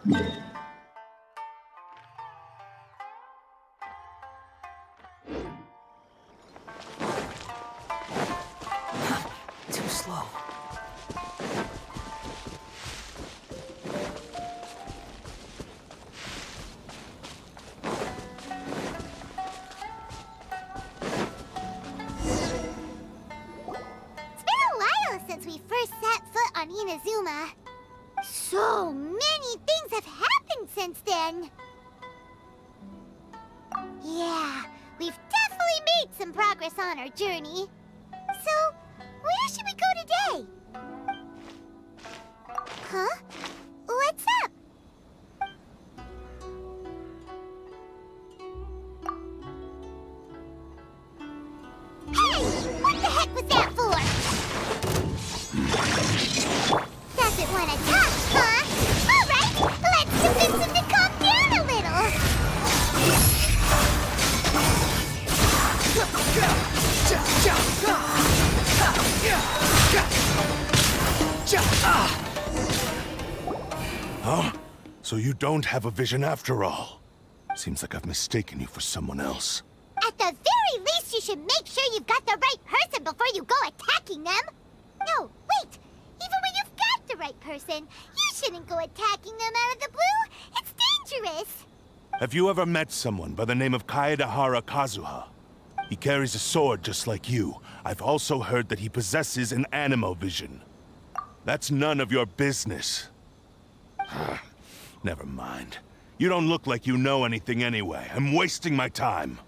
Too slow. Since we first set foot on Inazuma. So many things have happened since then. Yeah, we've definitely made some progress on our journey. So, where should we go today? Huh? What's up? Hey! What the heck was that for? Doesn't want to talk, huh? All right, let's convince him to calm down a little. Huh? So you don't have a vision after all? Seems like I've mistaken you for someone else. At the very least, you should make sure you've got the right person before you go attacking them. No, wait. Even when you've got the right person, you shouldn't go attacking them out of the blue. It's dangerous. Have you ever met someone by the name of Kazuha? He carries a sword just like you. I've also heard that he possesses an animo vision. That's none of your business. Never mind. You don't look like you know anything anyway. I'm wasting my time.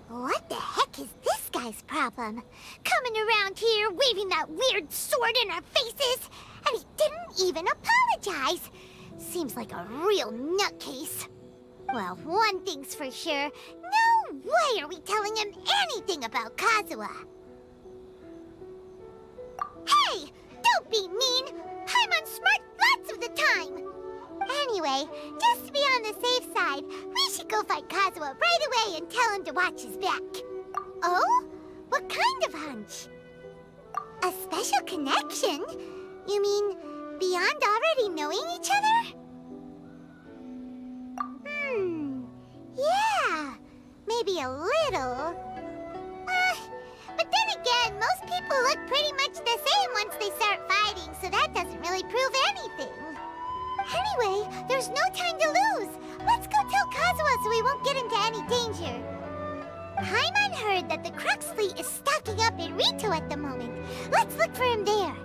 What the heck is this guy's problem? Coming around here, waving that weird sword in our faces, and he didn't even apologize. Seems like a real nutcase. Well, one thing's for sure. No way are we telling him anything about Kazuha. Hey! Don't be mean! I'm unsmart lots of the time! Anyway, just to be on the safe side, we should go find Kazuha right away and tell him to watch his back. Oh? What kind of hunch? A special connection? You mean beyond already knowing each other? Yeah, maybe a little. But then again, most people look pretty much the same once they start fighting, so that doesn't really prove anything. Anyway, there's no time to lose. Let's go tell Kazuha so he won't get into any danger. Paimon heard that the Crux fleet is stocking up in Rito at the moment. Let's look for him there.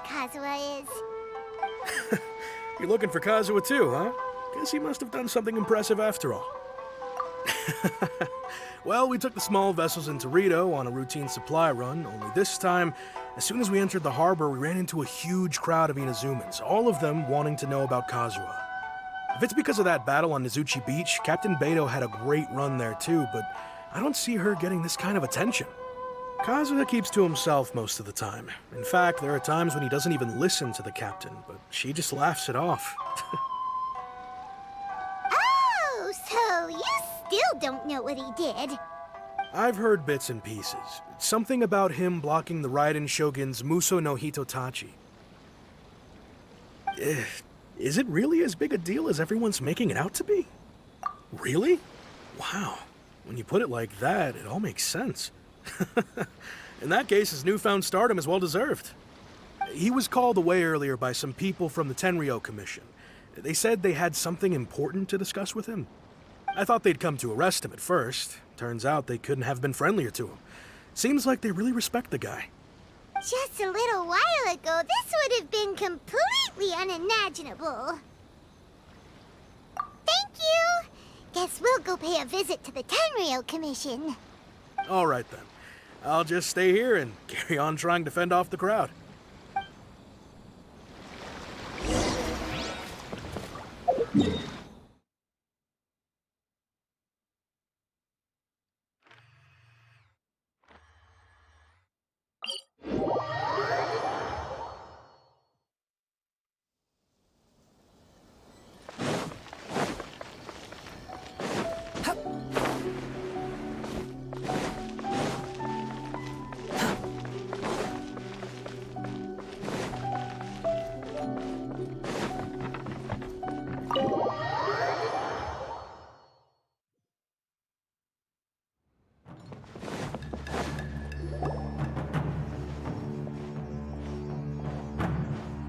Kazuha is. You're looking for Kazuha too, huh? Guess he must have done something impressive after all. Well, we took the small vessels into Rito on a routine supply run, only this time, as soon as we entered the harbor, we ran into a huge crowd of Inazumans, all of them wanting to know about Kazuha. If it's because of that battle on Nizuchi Beach, Captain Beto had a great run there too, but I don't see her getting this kind of attention. Kazuha keeps to himself most of the time. In fact, there are times when he doesn't even listen to the captain, but she just laughs it off. Oh, so you still don't know what he did? I've heard bits and pieces. Something about him blocking the Raiden Shogun's Muso no Hitotachi. Is it really as big a deal as everyone's making it out to be? Really? Wow. When you put it like that, it all makes sense. In that case, his newfound stardom is well deserved. He was called away earlier by some people from the Tenryou Commission. They said they had something important to discuss with him. I thought they'd come to arrest him at first. Turns out they couldn't have been friendlier to him. Seems like they really respect the guy. Just a little while ago, this would have been completely unimaginable. Thank you! Guess we'll go pay a visit to the Tenryou Commission. All right then. I'll just stay here and carry on trying to fend off the crowd.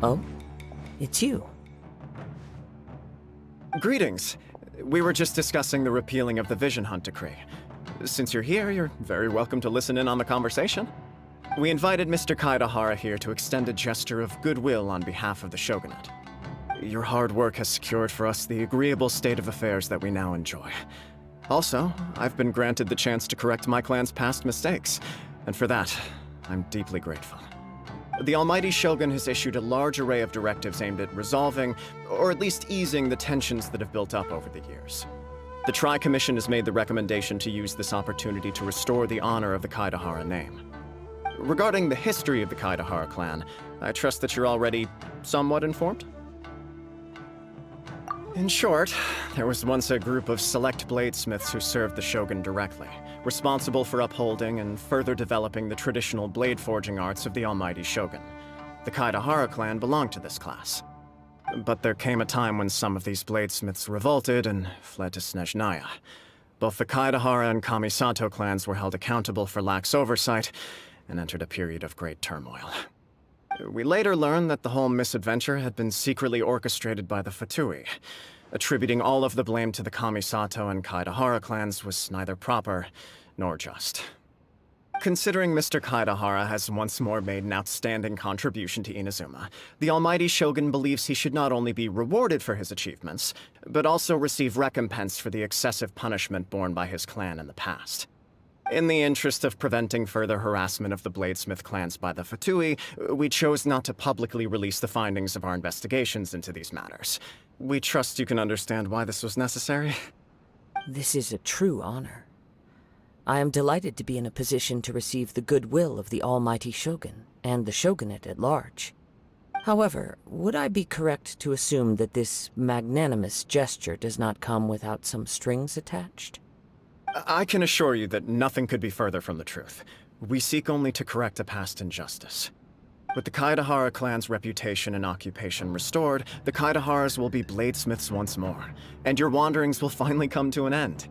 Oh? It's you. Greetings. We were just discussing the repealing of the Vision Hunt Decree. Since you're here, you're very welcome to listen in on the conversation. We invited Mr. Kaedahara here to extend a gesture of goodwill on behalf of the Shogunate. Your hard work has secured for us the agreeable state of affairs that we now enjoy. Also, I've been granted the chance to correct my clan's past mistakes, and for that, I'm deeply grateful. The Almighty Shogun has issued a large array of directives aimed at resolving, or at least easing, the tensions that have built up over the years. The Tri-Commission has made the recommendation to use this opportunity to restore the honor of the Kaedahara name. Regarding the history of the Kaedahara clan, I trust that you're already somewhat informed? In short, there was once a group of select bladesmiths who served the Shogun directly, responsible for upholding and further developing the traditional blade forging arts of the Almighty Shogun. The Kaedahara clan belonged to this class. But there came a time when some of these bladesmiths revolted and fled to Snezhnaya. Both the Kaedahara and Kamisato clans were held accountable for lax oversight and entered a period of great turmoil. We later learned that the whole misadventure had been secretly orchestrated by the Fatui. Attributing all of the blame to the Kamisato and Kaedahara clans was neither proper nor just. Considering Mr. Kaedahara has once more made an outstanding contribution to Inazuma, the Almighty Shogun believes he should not only be rewarded for his achievements, but also receive recompense for the excessive punishment borne by his clan in the past. In the interest of preventing further harassment of the Bladesmith clans by the Fatui, we chose not to publicly release the findings of our investigations into these matters. We trust you can understand why this was necessary. This is a true honor. I am delighted to be in a position to receive the goodwill of the Almighty Shogun and the Shogunate at large. However, would I be correct to assume that this magnanimous gesture does not come without some strings attached? I can assure you that nothing could be further from the truth. We seek only to correct a past injustice. With the Kaedahara clan's reputation and occupation restored, the Kaedaharas will be bladesmiths once more, and your wanderings will finally come to an end.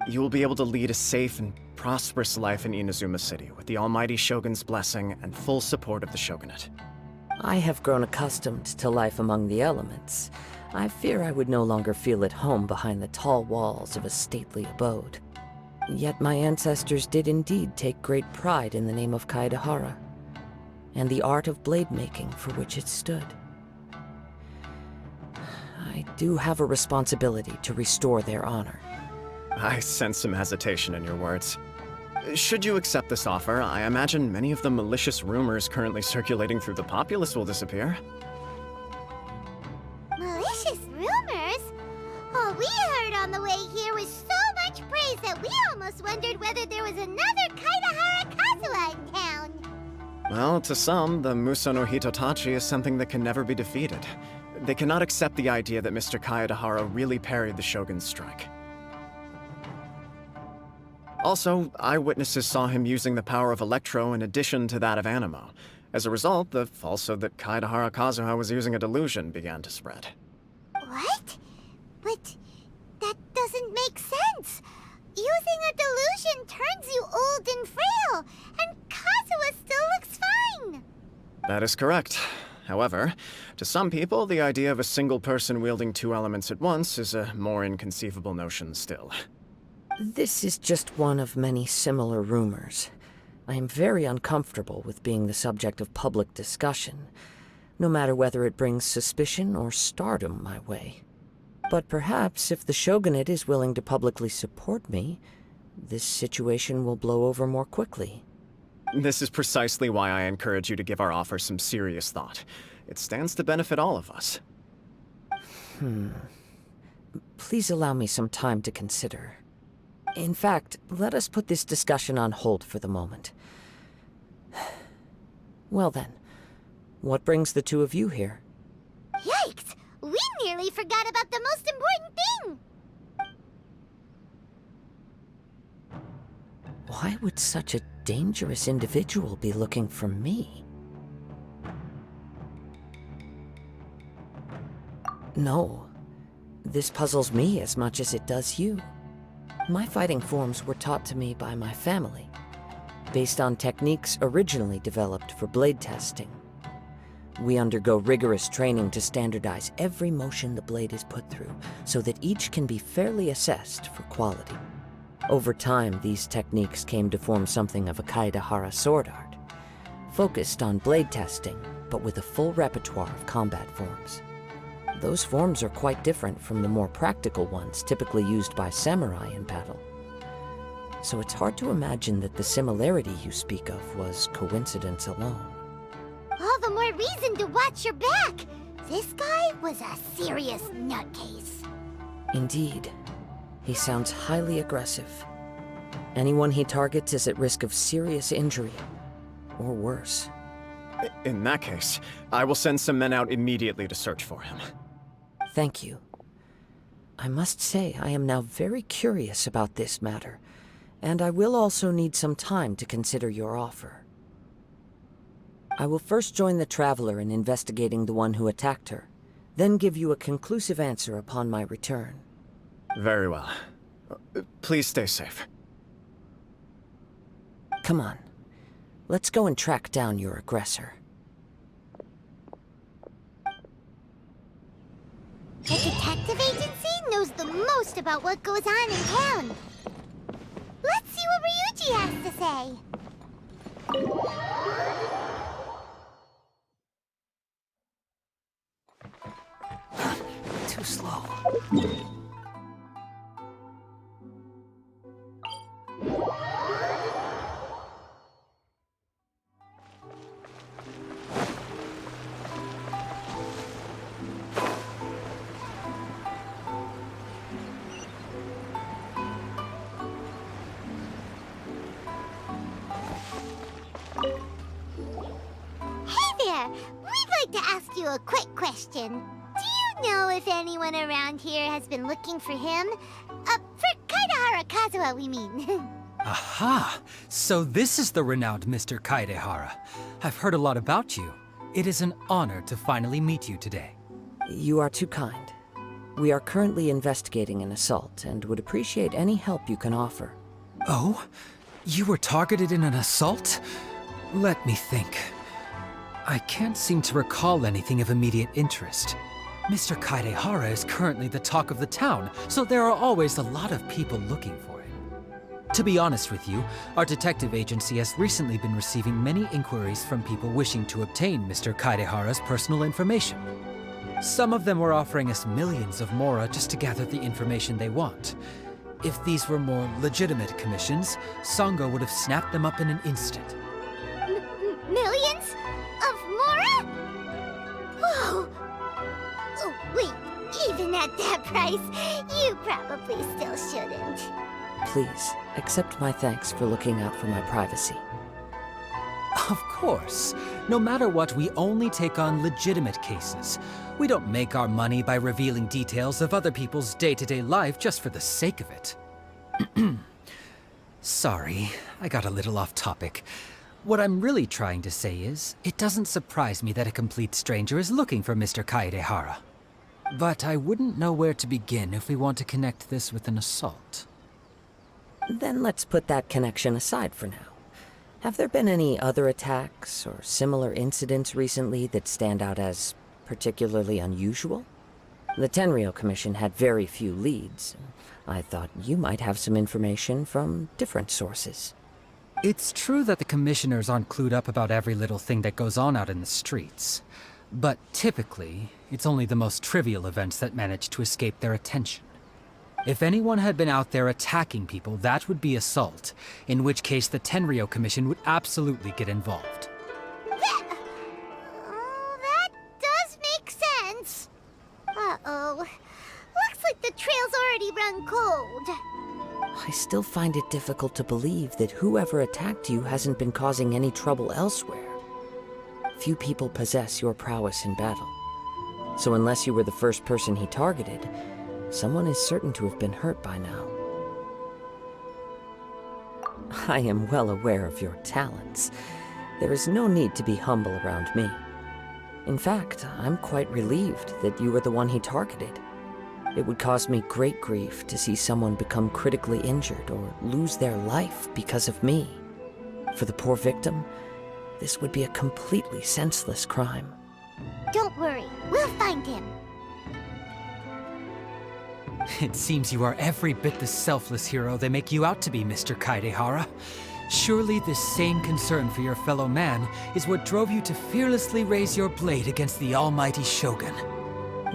You will be able to lead a safe and prosperous life in Inazuma City with the Almighty Shogun's blessing and full support of the Shogunate. I have grown accustomed to life among the elements. I fear I would no longer feel at home behind the tall walls of a stately abode. Yet my ancestors did indeed take great pride in the name of Kaedahara, and the art of blade making for which it stood. I do have a responsibility to restore their honor. I sense some hesitation in your words. Should you accept this offer, I imagine many of the malicious rumors currently circulating through the populace will disappear. Malicious rumors? All we heard on the way here was so much praise that we almost wondered whether there was another Kaedahara Kazuha in town. Well, to some, the Muso no Hitotachi is something that can never be defeated. They cannot accept the idea that Mr. Kaedahara really parried the Shogun's strike. Also, eyewitnesses saw him using the power of Electro in addition to that of Animo. As a result, the falsehood that Kaedahara Kazuha was using a delusion began to spread. What? But that doesn't make sense. Using a delusion turns you old and frail, and Kazuha still looks fine. That is correct. However, to some people, the idea of a single person wielding two elements at once is a more inconceivable notion still. This is just one of many similar rumors. I am very uncomfortable with being the subject of public discussion, no matter whether it brings suspicion or stardom my way. But perhaps if the Shogunate is willing to publicly support me, this situation will blow over more quickly. This is precisely why I encourage you to give our offer some serious thought. It stands to benefit all of us. Please allow me some time to consider. In fact, let us put this discussion on hold for the moment. Well then, what brings the two of you here? Yikes! We nearly forgot about the most important thing! Why would such a dangerous individual be looking for me? No, this puzzles me as much as it does you. My fighting forms were taught to me by my family, based on techniques originally developed for blade testing. We undergo rigorous training to standardize every motion the blade is put through, so that each can be fairly assessed for quality. Over time, these techniques came to form something of a Kaedehara sword art, focused on blade testing, but with a full repertoire of combat forms. Those forms are quite different from the more practical ones typically used by samurai in battle. So it's hard to imagine that the similarity you speak of was coincidence alone. All the more reason to watch your back! This guy was a serious nutcase. Indeed. He sounds highly aggressive. Anyone he targets is at risk of serious injury, or worse. In that case, I will send some men out immediately to search for him. Thank you. I must say I am now very curious about this matter, and I will also need some time to consider your offer. I will first join the Traveler in investigating the one who attacked her, then give you a conclusive answer upon my return. Very well. Please stay safe. Come on. Let's go and track down your aggressor. The detective agency knows the most about what goes on in town. Let's see what Ryuji has to say. Too slow. We'd like to ask you a quick question. Do you know if anyone around here has been looking for him? For Kaedehara Kazuha, we mean. Aha! So this is the renowned Mr. Kaedehara. I've heard a lot about you. It is an honor to finally meet you today. You are too kind. We are currently investigating an assault and would appreciate any help you can offer. Oh? You were targeted in an assault? Let me think. I can't seem to recall anything of immediate interest. Mr. Kaedehara is currently the talk of the town, so there are always a lot of people looking for him. To be honest with you, our detective agency has recently been receiving many inquiries from people wishing to obtain Mr. Kaedehara's personal information. Some of them were offering us millions of mora just to gather the information they want. If these were more legitimate commissions, Sango would have snapped them up in an instant. Millions? Of mora? Whoa! Oh, wait, even at that price, you probably still shouldn't. Please, accept my thanks for looking out for my privacy. Of course. No matter what, we only take on legitimate cases. We don't make our money by revealing details of other people's day-to-day life just for the sake of it. Sorry, I got a little off topic. What I'm really trying to say is, it doesn't surprise me that a complete stranger is looking for Mr. Kaedehara. But I wouldn't know where to begin if we want to connect this with an assault. Then let's put that connection aside for now. Have there been any other attacks or similar incidents recently that stand out as particularly unusual? The Tenryou Commission had very few leads. I thought you might have some information from different sources. It's true that the commissioners aren't clued up about every little thing that goes on out in the streets. But typically, it's only the most trivial events that manage to escape their attention. If anyone had been out there attacking people, that would be assault, in which case the Tenryo Commission would absolutely get involved. Oh, that does make sense. Uh-oh. Looks like the trail's already run cold. I still find it difficult to believe that whoever attacked you hasn't been causing any trouble elsewhere. Few people possess your prowess in battle. So unless you were the first person he targeted, someone is certain to have been hurt by now. I am well aware of your talents. There is no need to be humble around me. In fact, I'm quite relieved that you were the one he targeted. It would cause me great grief to see someone become critically injured or lose their life because of me. For the poor victim, this would be a completely senseless crime. Don't worry, we'll find him. It seems you are every bit the selfless hero they make you out to be, Mr. Kaidehara. Surely this same concern for your fellow man is what drove you to fearlessly raise your blade against the almighty Shogun.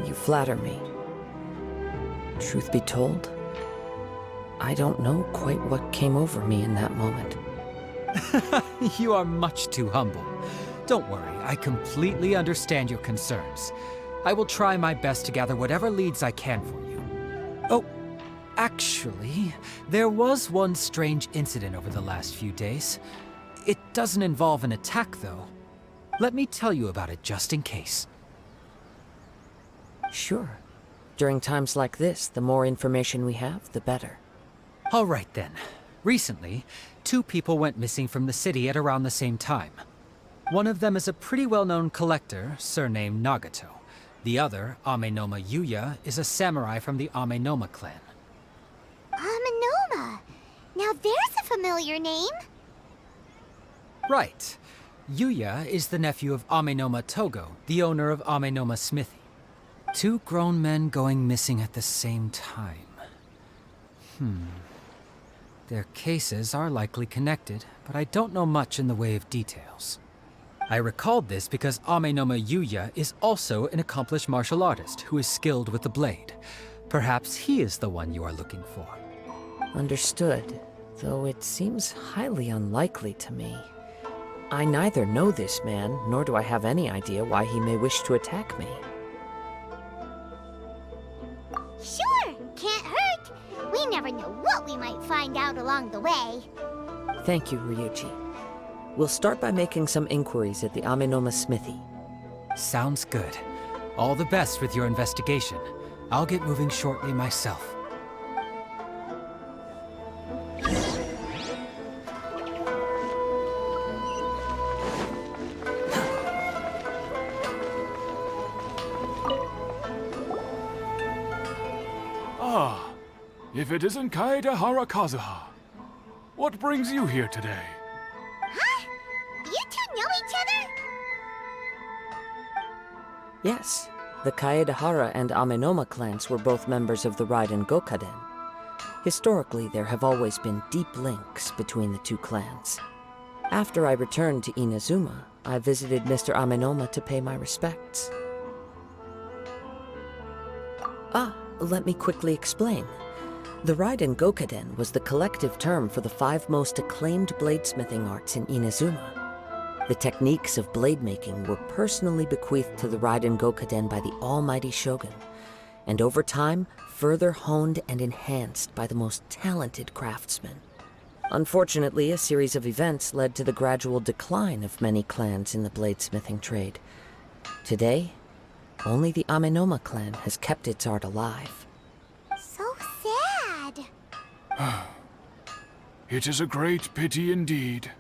You flatter me. Truth be told, I don't know quite what came over me in that moment. You are much too humble. Don't worry, I completely understand your concerns. I will try my best to gather whatever leads I can for you. Oh, actually, there was one strange incident over the last few days. It doesn't involve an attack, though. Let me tell you about it just in case. Sure. During times like this, the more information we have, the better. All right then. Recently, 2 people went missing from the city at around the same time. One of them is a pretty well-known collector, surnamed Nagato. The other, Amenoma Yuya, is a samurai from the Amenoma clan. Amenoma. Now there's a familiar name. Right. Yuya is the nephew of Amenoma Togo, the owner of Amenoma Smithy. 2 grown men going missing at the same time. Their cases are likely connected, but I don't know much in the way of details. I recalled this because Amenoma Yuya is also an accomplished martial artist who is skilled with the blade. Perhaps he is the one you are looking for. Understood, though it seems highly unlikely to me. I neither know this man, nor do I have any idea why he may wish to attack me. Sure, can't hurt. We never know what we might find out along the way. Thank you, Ryuji. We'll start by making some inquiries at the Amenoma Smithy. Sounds good. All the best with your investigation. I'll get moving shortly myself. Ah, if it isn't Kaedehara Kazuha. What brings you here today? Huh? You 2 know each other? Yes, the Kaedehara and Amenoma clans were both members of the Raiden Gokaden. Historically, there have always been deep links between the 2 clans. After I returned to Inazuma, I visited Mr. Amenoma to pay my respects. Let me quickly explain. The Raiden Gokaden was the collective term for the 5 most acclaimed bladesmithing arts in Inazuma. The techniques of blade making were personally bequeathed to the Raiden Gokaden by the almighty Shogun, and over time, further honed and enhanced by the most talented craftsmen. Unfortunately, a series of events led to the gradual decline of many clans in the bladesmithing trade. Today, only the Amenoma clan has kept its art alive. So sad. It is a great pity indeed.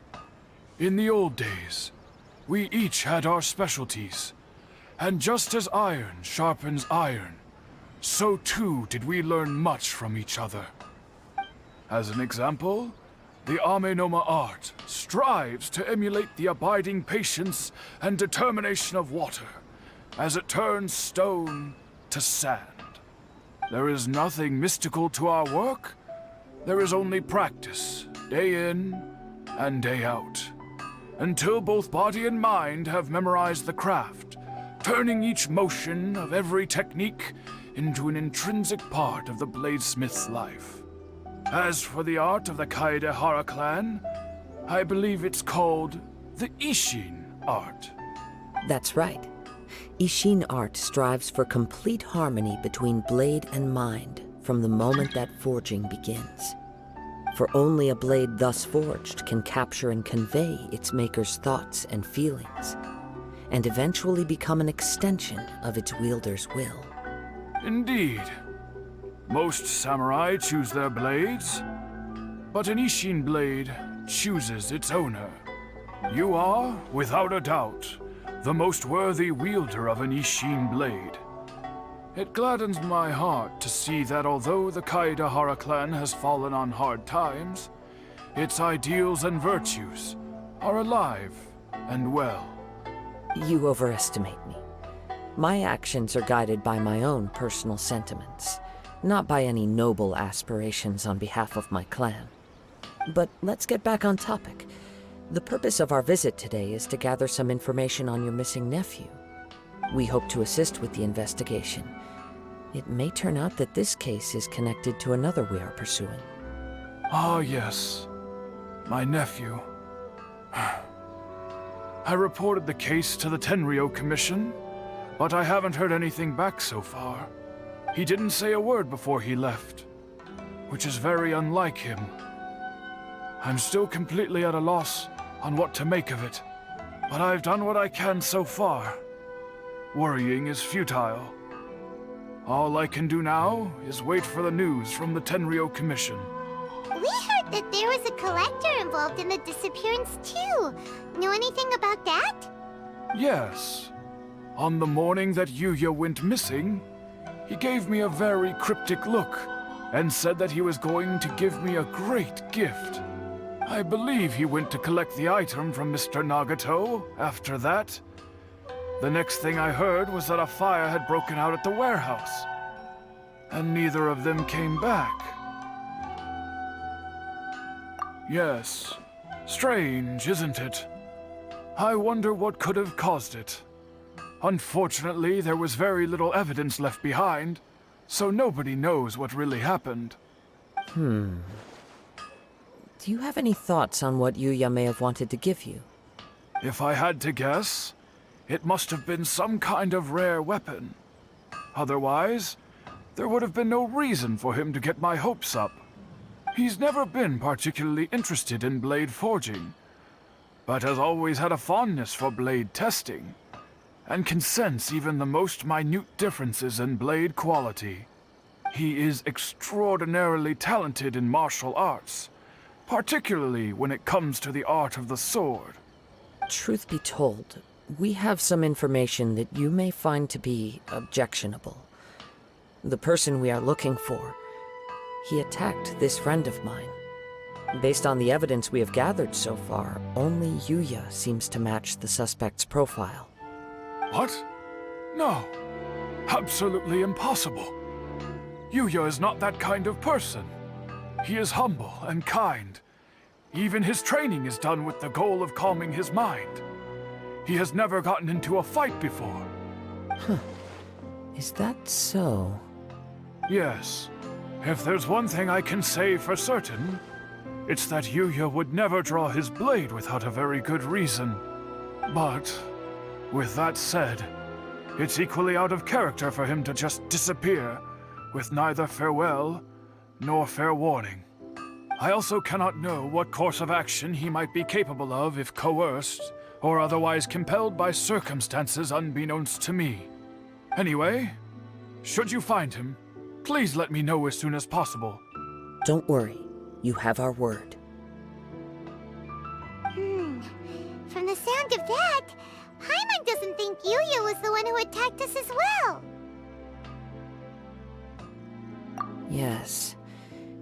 In the old days, we each had our specialties. And just as iron sharpens iron, so too did we learn much from each other. As an example, the Amenoma art strives to emulate the abiding patience and determination of water as it turns stone to sand. There is nothing mystical to our work. There is only practice, day in, and day out, until both body and mind have memorized the craft, turning each motion of every technique into an intrinsic part of the bladesmith's life. As for the art of the Kaedehara clan, I believe it's called the Ishin art. That's right. Ishin art strives for complete harmony between blade and mind from the moment that forging begins. For only a blade thus forged can capture and convey its maker's thoughts and feelings, and eventually become an extension of its wielder's will. Indeed. Most samurai choose their blades, but an Ishin blade chooses its owner. You are, without a doubt, the most worthy wielder of an Ishin blade. It gladdens my heart to see that although the Kaedehara clan has fallen on hard times, its ideals and virtues are alive and well. You overestimate me. My actions are guided by my own personal sentiments, not by any noble aspirations on behalf of my clan. But let's get back on topic. The purpose of our visit today is to gather some information on your missing nephew. We hope to assist with the investigation. It may turn out that this case is connected to another we are pursuing. Ah, yes. My nephew. I reported the case to the Tenryo Commission, but I haven't heard anything back so far. He didn't say a word before he left, which is very unlike him. I'm still completely at a loss on what to make of it, but I've done what I can so far. Worrying is futile. All I can do now is wait for the news from the Tenryo Commission. We heard that there was a collector involved in the disappearance too. Know anything about that? Yes. On the morning that Yuya went missing, he gave me a very cryptic look and said that he was going to give me a great gift. I believe he went to collect the item from Mr. Nagato after that. The next thing I heard was that a fire had broken out at the warehouse, and neither of them came back. Yes, strange, isn't it? I wonder what could have caused it. Unfortunately, there was very little evidence left behind, so nobody knows what really happened. Do you have any thoughts on what Yuya may have wanted to give you? If I had to guess, it must have been some kind of rare weapon. Otherwise, there would have been no reason for him to get my hopes up. He's never been particularly interested in blade forging, but has always had a fondness for blade testing, and can sense even the most minute differences in blade quality. He is extraordinarily talented in martial arts, particularly when it comes to the art of the sword. Truth be told, we have some information that you may find to be objectionable. The person we are looking for, he attacked this friend of mine. Based on the evidence we have gathered so far, only Yuya seems to match the suspect's profile. What? No. Absolutely impossible. Yuya is not that kind of person. He is humble and kind. Even his training is done with the goal of calming his mind. He has never gotten into a fight before. Is that so? Yes. If there's one thing I can say for certain, it's that Yuya would never draw his blade without a very good reason. But, with that said, it's equally out of character for him to just disappear, with neither farewell nor fair warning. I also cannot know what course of action he might be capable of if coerced, or otherwise compelled by circumstances unbeknownst to me. Anyway, should you find him, please let me know as soon as possible. Don't worry, you have our word. From the sound of that, Paimon doesn't think Yuya was the one who attacked us as well. Yes.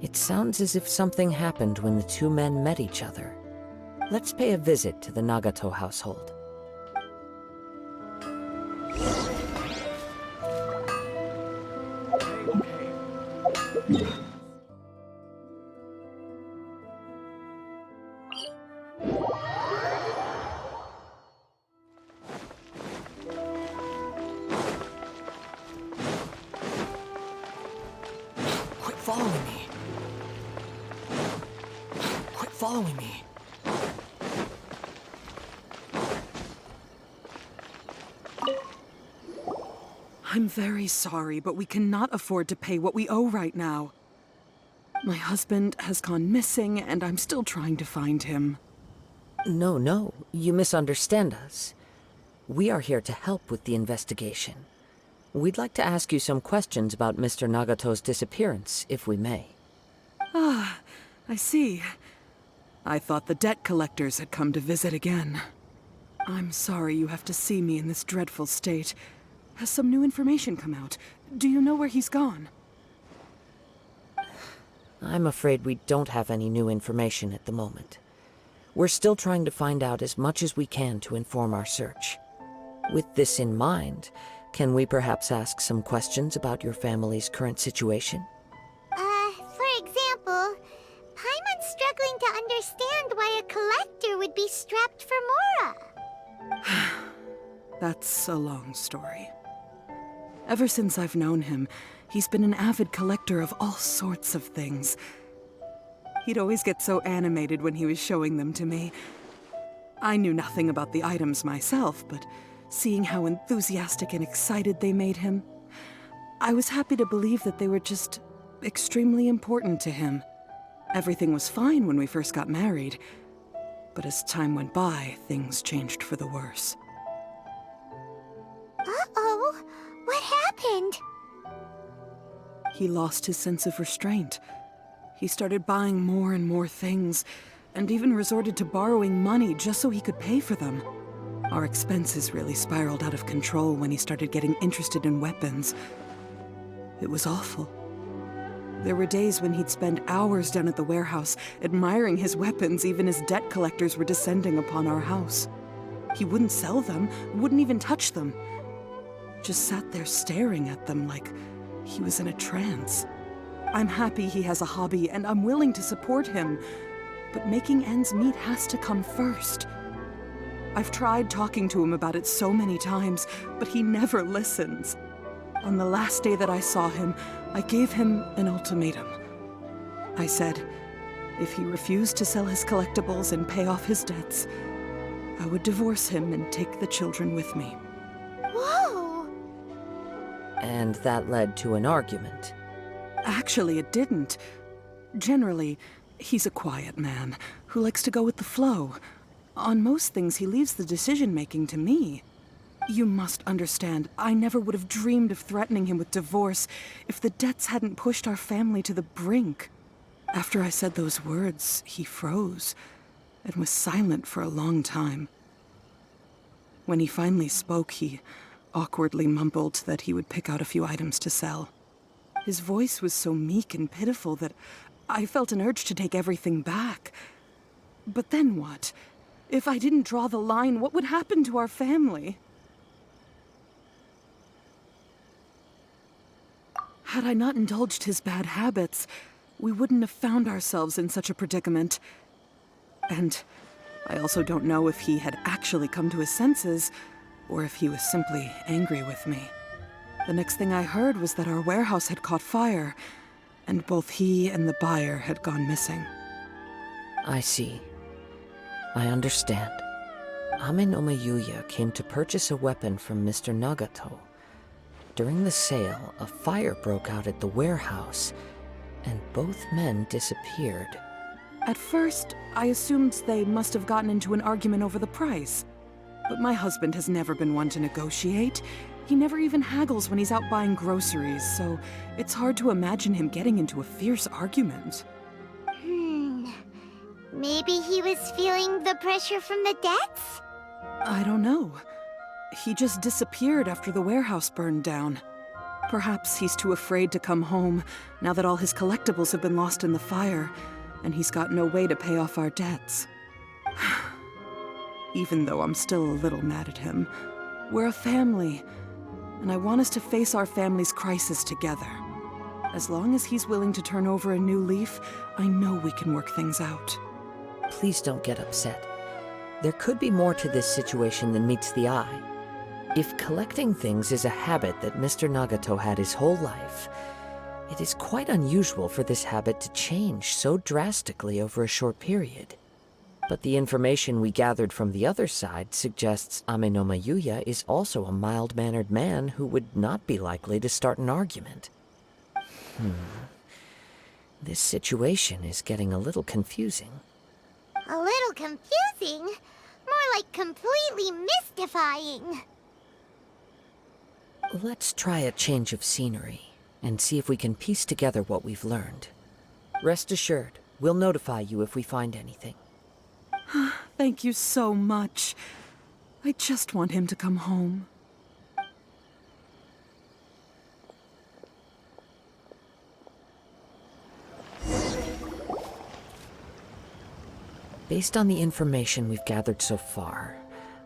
It sounds as if something happened when the two men met each other. Let's pay a visit to the Nagato household. following me? I'm very sorry, but we cannot afford to pay what we owe right now. My husband has gone missing, and I'm still trying to find him. No, you misunderstand us. We are here to help with the investigation. We'd like to ask you some questions about Mr. Nagato's disappearance, if we may. Ah, I see. I thought the debt collectors had come to visit again. I'm sorry you have to see me in this dreadful state. Has some new information come out? Do you know where he's gone? I'm afraid we don't have any new information at the moment. We're still trying to find out as much as we can to inform our search. With this in mind, can we perhaps ask some questions about your family's current situation? For example, Paimon's struggling to understand why a collector would be strapped for Mora. That's a long story. Ever since I've known him, he's been an avid collector of all sorts of things. He'd always get so animated when he was showing them to me. I knew nothing about the items myself, but seeing how enthusiastic and excited they made him, I was happy to believe that they were just extremely important to him. Everything was fine when we first got married, but as time went by, things changed for the worse. Uh-oh, what happened? He lost his sense of restraint. He started buying more and more things, and even resorted to borrowing money just so he could pay for them. Our expenses really spiraled out of control when he started getting interested in weapons. It was awful. There were days when he'd spend hours down at the warehouse, admiring his weapons even as debt collectors were descending upon our house. He wouldn't sell them, wouldn't even touch them. Just sat there staring at them like he was in a trance. I'm happy he has a hobby, and I'm willing to support him, but making ends meet has to come first. I've tried talking to him about it so many times, but he never listens. On the last day that I saw him, I gave him an ultimatum. I said, if he refused to sell his collectibles and pay off his debts, I would divorce him and take the children with me. Whoa! And that led to an argument. Actually, it didn't. Generally, he's a quiet man who likes to go with the flow. On most things, he leaves the decision-making to me. You must understand, I never would have dreamed of threatening him with divorce if the debts hadn't pushed our family to the brink. After I said those words, he froze and was silent for a long time. When he finally spoke, he awkwardly mumbled that he would pick out a few items to sell. His voice was so meek and pitiful that I felt an urge to take everything back. But then what? If I didn't draw the line, what would happen to our family? Had I not indulged his bad habits, we wouldn't have found ourselves in such a predicament. And I also don't know if he had actually come to his senses, or if he was simply angry with me. The next thing I heard was that our warehouse had caught fire, and both he and the buyer had gone missing. I see. I understand. Ame no Mayuya came to purchase a weapon from Mr. Nagato. During the sale, a fire broke out at the warehouse, and both men disappeared. At first, I assumed they must have gotten into an argument over the price. But my husband has never been one to negotiate. He never even haggles when he's out buying groceries, so it's hard to imagine him getting into a fierce argument. Maybe he was feeling the pressure from the debts? I don't know. He just disappeared after the warehouse burned down. Perhaps he's too afraid to come home now that all his collectibles have been lost in the fire, and he's got no way to pay off our debts. Even though I'm still a little mad at him, we're a family, and I want us to face our family's crisis together. As long as he's willing to turn over a new leaf, I know we can work things out. Please don't get upset. There could be more to this situation than meets the eye. If collecting things is a habit that Mr. Nagato had his whole life, it is quite unusual for this habit to change so drastically over a short period. But the information we gathered from the other side suggests Amenoma Yuya is also a mild-mannered man who would not be likely to start an argument. This situation is getting a little confusing. A little confusing? More like completely mystifying. Let's try a change of scenery and see if we can piece together what we've learned. Rest assured, we'll notify you if we find anything. Thank you so much. I just want him to come home. Based on the information we've gathered so far,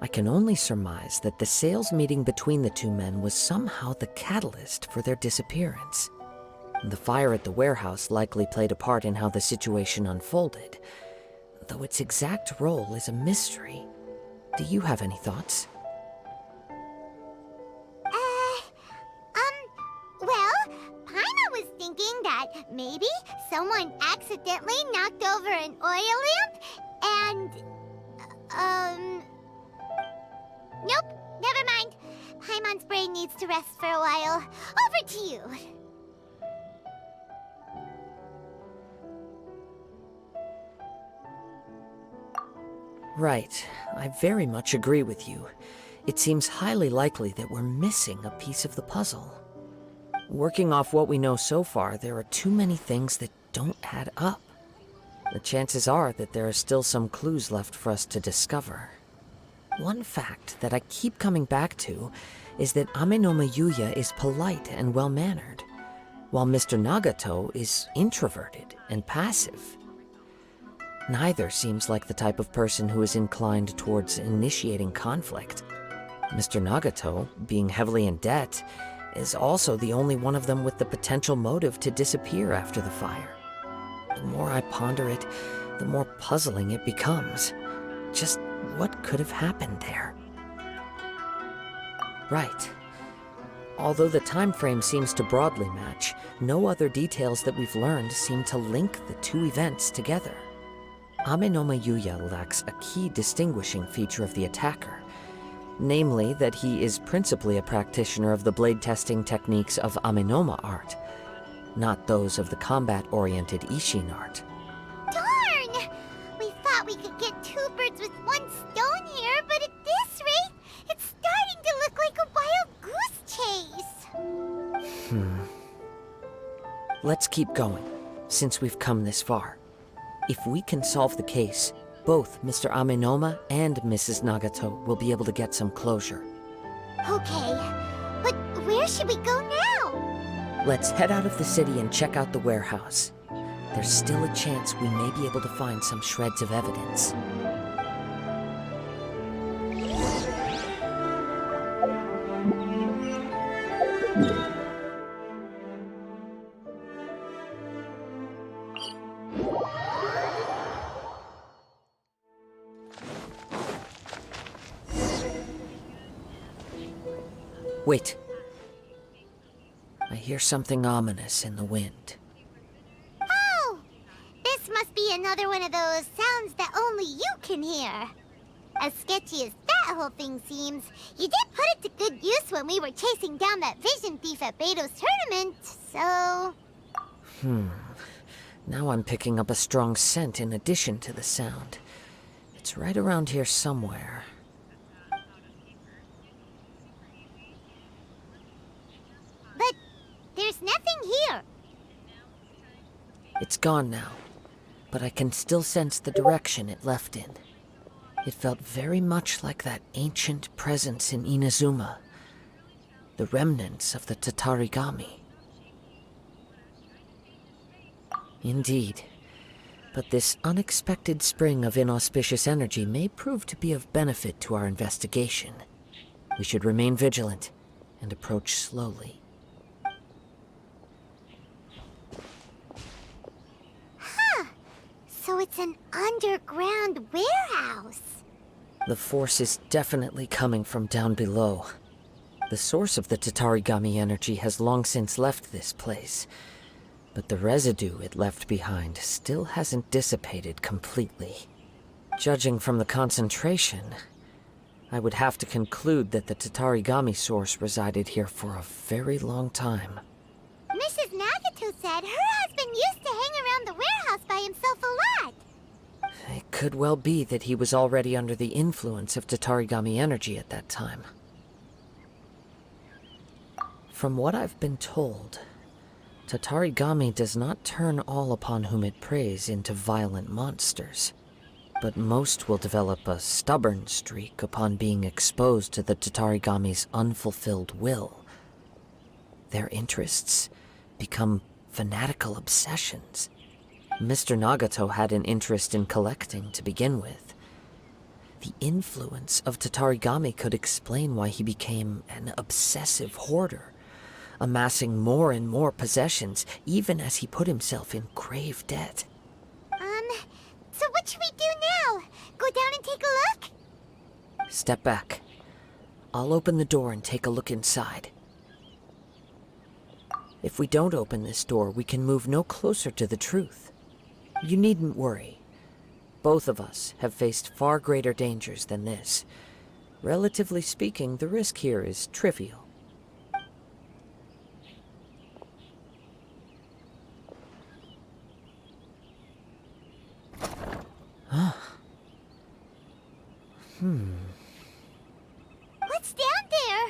I can only surmise that the sales meeting between the two men was somehow the catalyst for their disappearance. The fire at the warehouse likely played a part in how the situation unfolded, though its exact role is a mystery. Do you have any thoughts? Well, Paima was thinking that maybe someone accidentally knocked over an oil lamp and, nope, never mind. Paimon's brain needs to rest for a while. Over to you. Right. I very much agree with you. It seems highly likely that we're missing a piece of the puzzle. Working off what we know so far, there are too many things that don't add up. The chances are that there are still some clues left for us to discover. One fact that I keep coming back to is that Amenoma Yuya is polite and well-mannered, while Mr. Nagato is introverted and passive. Neither seems like the type of person who is inclined towards initiating conflict. Mr. Nagato, being heavily in debt, is also the only one of them with the potential motive to disappear after the fire. The more I ponder it, the more puzzling it becomes. Just what could have happened there? Right. Although the time frame seems to broadly match, no other details that we've learned seem to link the two events together. Amenoma Yuya lacks a key distinguishing feature of the attacker, namely that he is principally a practitioner of the blade testing techniques of Amenoma art, not those of the combat-oriented Ishin art. Darn! We thought we could get two birds with one stone here, but at this rate, it's starting to look like a wild goose chase. Let's keep going, since we've come this far. If we can solve the case, both Mr. Amenoma and Mrs. Nagato will be able to get some closure. Okay, but where should we go now? Let's head out of the city and check out the warehouse. There's still a chance we may be able to find some shreds of evidence. Wait. I hear something ominous in the wind. Oh! This must be another one of those sounds that only you can hear. As sketchy as that whole thing seems, you did put it to good use when we were chasing down that vision thief at Beto's tournament, so... Now I'm picking up a strong scent in addition to the sound. It's right around here somewhere. But there's nothing here. It's gone now, but I can still sense the direction it left in. It felt very much like that ancient presence in Inazuma, the remnants of the Tatarigami. Indeed, but this unexpected spring of inauspicious energy may prove to be of benefit to our investigation. We should remain vigilant and approach slowly. So it's an underground warehouse. The force is definitely coming from down below. The source of the Tatarigami energy has long since left this place, but the residue it left behind still hasn't dissipated completely. Judging from the concentration, I would have to conclude that the Tatarigami source resided here for a very long time. Mrs. Nagato said her husband used to hang around the warehouse by himself a lot. It could well be that he was already under the influence of Tatarigami energy at that time. From what I've been told, Tatarigami does not turn all upon whom it preys into violent monsters, but most will develop a stubborn streak upon being exposed to the Tatarigami's unfulfilled will. Their interests become fanatical obsessions. Mr. Nagato had an interest in collecting to begin with. The influence of Tatarigami could explain why he became an obsessive hoarder, amassing more and more possessions even as he put himself in grave debt. So what should we do now? Go down and take a look? Step back. I'll open the door and take a look inside. If we don't open this door, we can move no closer to the truth. You needn't worry. Both of us have faced far greater dangers than this. Relatively speaking, the risk here is trivial. What's down there?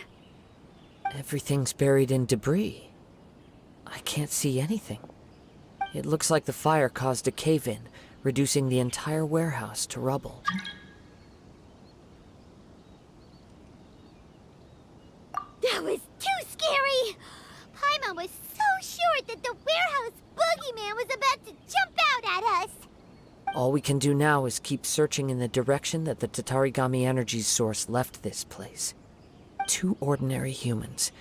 Everything's buried in debris. I can't see anything. It looks like the fire caused a cave-in, reducing the entire warehouse to rubble. That was too scary! Paimon was so sure that the warehouse boogeyman was about to jump out at us! All we can do now is keep searching in the direction that the Tatarigami energy source left this place. Two ordinary humans,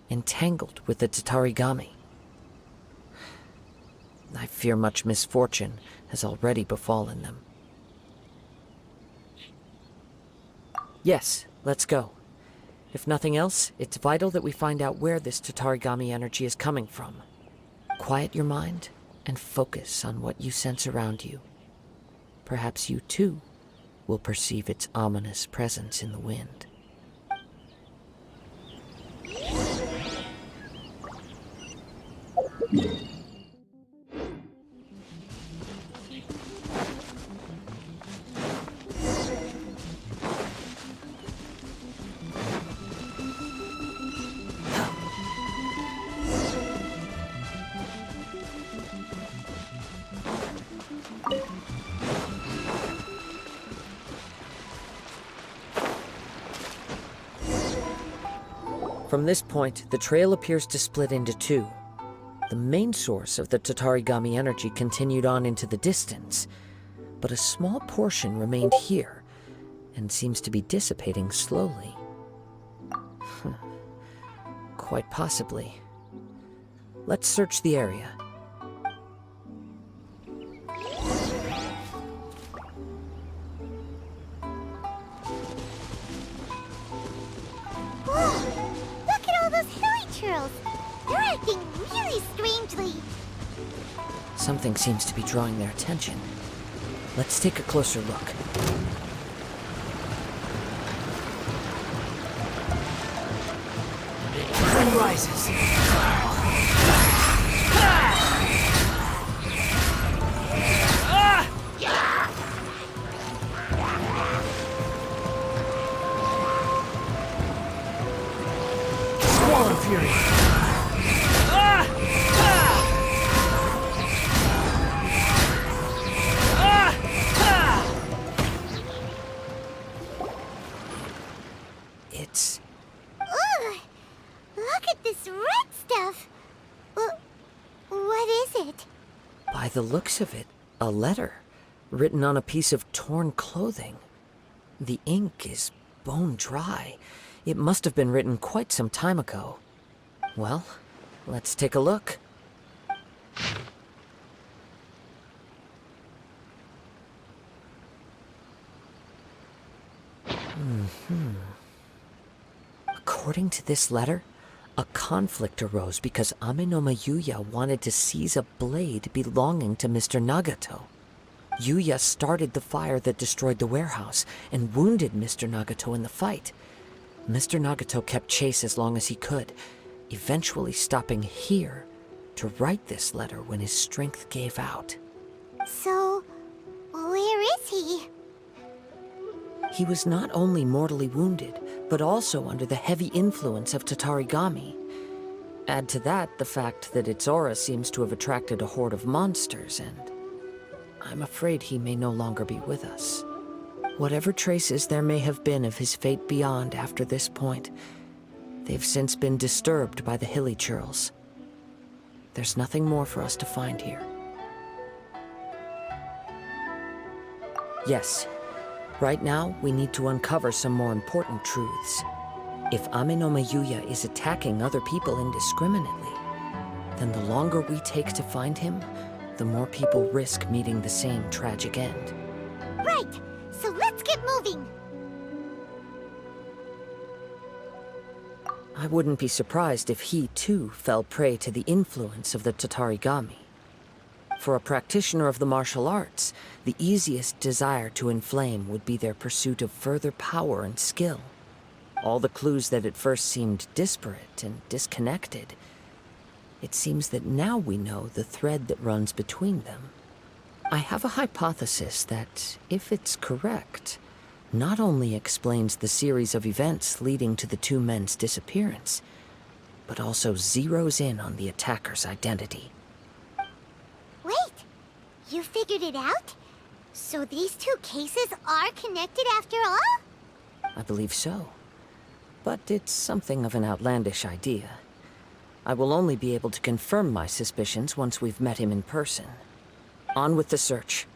entangled with the Tatarigami. I fear much misfortune has already befallen them. Yes, let's go. If nothing else, it's vital that we find out where this Tatarigami energy is coming from. Quiet your mind and focus on what you sense around you. Perhaps you too will perceive its ominous presence in the wind. From this point, the trail appears to split into two. The main source of the Tatarigami energy continued on into the distance, but a small portion remained here, and seems to be dissipating slowly. Quite possibly. Let's search the area. They're acting really strangely. Something seems to be drawing their attention. Let's take a closer look. Sun rises. Squall and fury. It's... Ugh! Look at this red stuff! What is it? By the looks of it, a letter, written on a piece of torn clothing. The ink is bone dry. It must have been written quite some time ago. Well, let's take a look. According to this letter, a conflict arose because Ame no Mayuya wanted to seize a blade belonging to Mr. Nagato. Yuya started the fire that destroyed the warehouse and wounded Mr. Nagato in the fight. Mr. Nagato kept chase as long as he could, eventually stopping here to write this letter when his strength gave out. So, where is he? He was not only mortally wounded, but also under the heavy influence of Tatarigami. Add to that the fact that its aura seems to have attracted a horde of monsters, and I'm afraid he may no longer be with us. Whatever traces there may have been of his fate beyond after this point, they've since been disturbed by the hilly churls. There's nothing more for us to find here. Yes, right now we need to uncover some more important truths. If Amenoma Yuya is attacking other people indiscriminately, then the longer we take to find him, the more people risk meeting the same tragic end. Right, so let's get moving. I wouldn't be surprised if he, too, fell prey to the influence of the Tatarigami. For a practitioner of the martial arts, the easiest desire to inflame would be their pursuit of further power and skill. All the clues that at first seemed disparate and disconnected, it seems that now we know the thread that runs between them. I have a hypothesis that, if it's correct, not only explains the series of events leading to the two men's disappearance, but also zeroes in on the attacker's identity. Wait, you figured it out? So these two cases are connected after all? I believe so. But it's something of an outlandish idea. I will only be able to confirm my suspicions once we've met him in person. On with the search.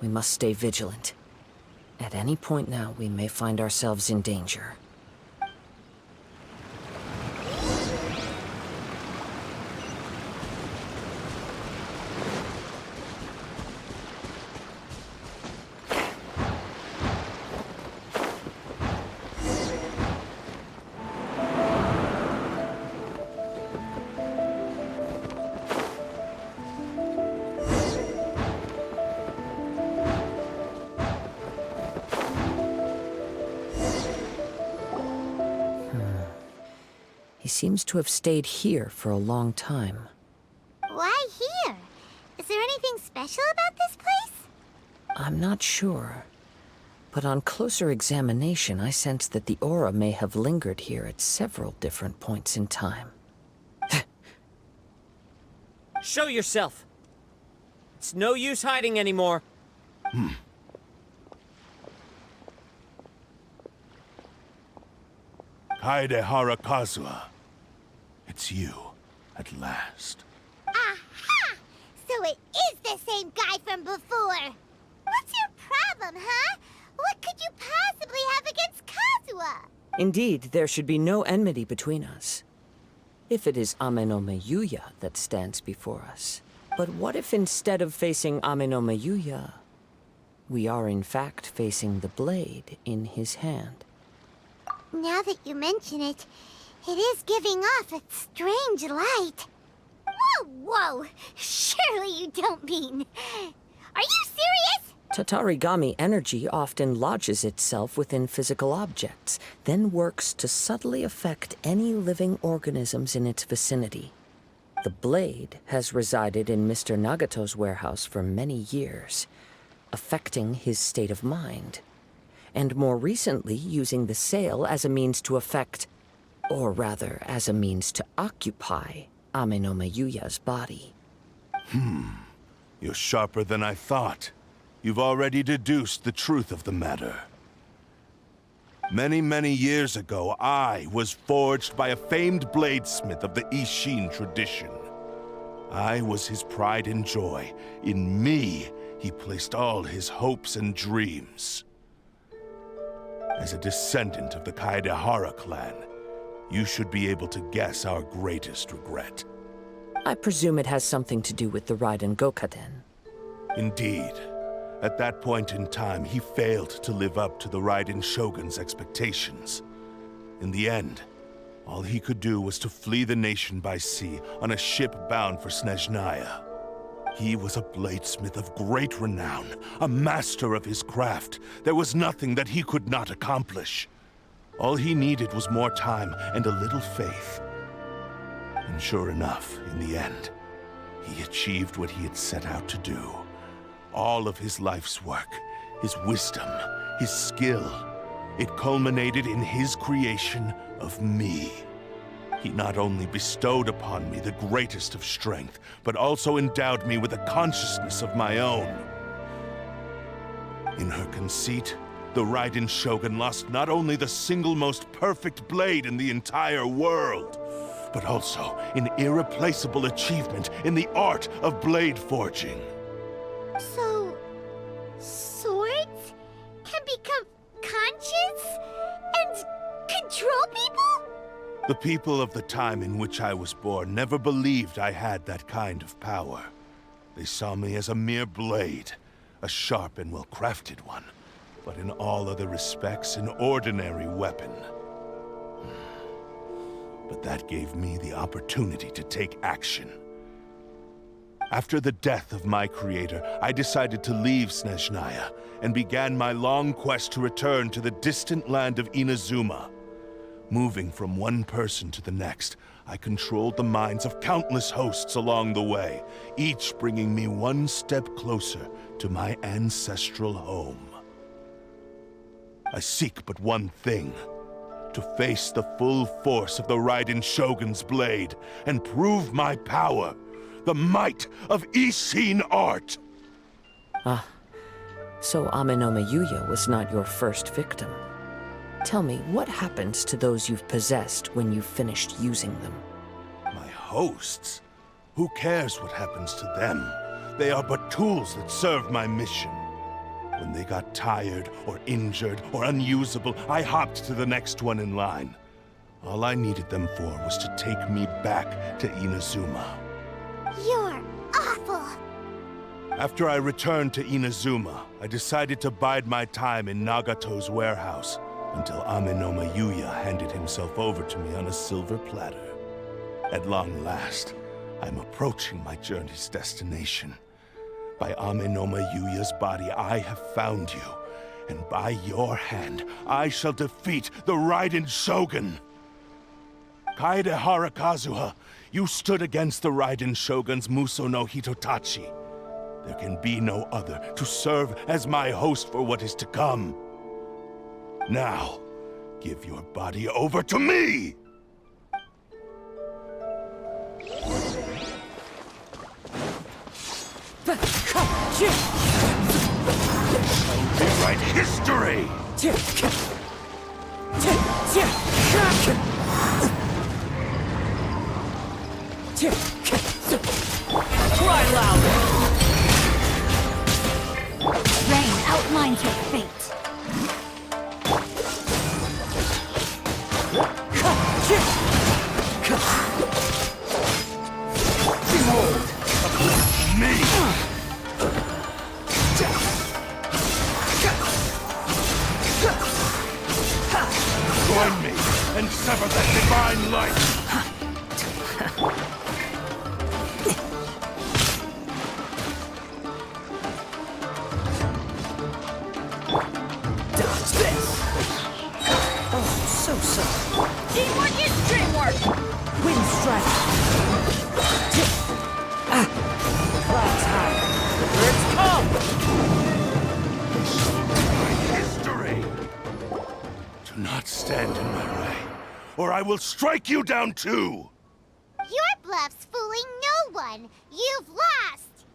We must stay vigilant. At any point now, we may find ourselves in danger. He seems to have stayed here for a long time. Why here? Is there anything special about this place? I'm not sure. But on closer examination, I sense that the aura may have lingered here at several different points in time. Show yourself! It's no use hiding anymore. Kaedehara Kazuha. It's you, at last. Aha! So it is the same guy from before! What's your problem, huh? What could you possibly have against Kazuha? Indeed, there should be no enmity between us. If it is Amenoma Yuya that stands before us. But what if instead of facing Amenoma Yuya, we are in fact facing the blade in his hand? Now that you mention it, it is giving off a strange light. Whoa, whoa! Surely you don't mean... Are you serious? Tatarigami energy often lodges itself within physical objects, then works to subtly affect any living organisms in its vicinity. The blade has resided in Mr. Nagato's warehouse for many years, affecting his state of mind, and more recently using the sale as a means to affect, or rather as a means to occupy, Amenoma Yuya's body. You're sharper than I thought. You've already deduced the truth of the matter. Many, many years ago, I was forged by a famed bladesmith of the Ishin tradition. I was his pride and joy. In me, he placed all his hopes and dreams. As a descendant of the Kaedehara clan, you should be able to guess our greatest regret. I presume it has something to do with the Raiden Gokaden. Indeed. At that point in time, he failed to live up to the Raiden Shogun's expectations. In the end, all he could do was to flee the nation by sea on a ship bound for Snezhnaya. He was a bladesmith of great renown, a master of his craft. There was nothing that he could not accomplish. All he needed was more time and a little faith. And sure enough, in the end, he achieved what he had set out to do. All of his life's work, his wisdom, his skill, it culminated in his creation of me. He not only bestowed upon me the greatest of strength, but also endowed me with a consciousness of my own. In her conceit, the Raiden Shogun lost not only the single most perfect blade in the entire world, but also an irreplaceable achievement in the art of blade forging. So, swords can become conscious and control people? The people of the time in which I was born never believed I had that kind of power. They saw me as a mere blade, a sharp and well-crafted one, but in all other respects an ordinary weapon. But that gave me the opportunity to take action. After the death of my creator, I decided to leave Snezhnaya and began my long quest to return to the distant land of Inazuma. Moving from one person to the next, I controlled the minds of countless hosts along the way, each bringing me one step closer to my ancestral home. I seek but one thing: to face the full force of the Raiden Shogun's blade and prove my power, the might of Ishin art. So Amenoma Yuya was not your first victim. Tell me, what happens to those you've possessed when you've finished using them? My hosts? Who cares what happens to them? They are but tools that serve my mission. When they got tired, or injured, or unusable, I hopped to the next one in line. All I needed them for was to take me back to Inazuma. You're awful. After I returned to Inazuma, I decided to bide my time in Nagato's warehouse until Amenoma Yuya handed himself over to me on a silver platter. At long last, I'm approaching my journey's destination. By Amenoma Yuya's body, I have found you, and by your hand, I shall defeat the Raiden Shogun. Kaedehara Kazuha, you stood against the Raiden Shogun's Muso no Hitotachi. There can be no other to serve as my host for what is to come. Now, give your body over to me! Rewrite history! Cry louder! Rain outlines your fate. Behold! Me! Join me and sever that divine light! Dodge this! Oh, so sorry. Teamwork is dreamwork! Wind strike! Clouds high! History! Birds come! Do not stand in my way, or I will strike you down too! Your bluff's fooling no one. You've lost.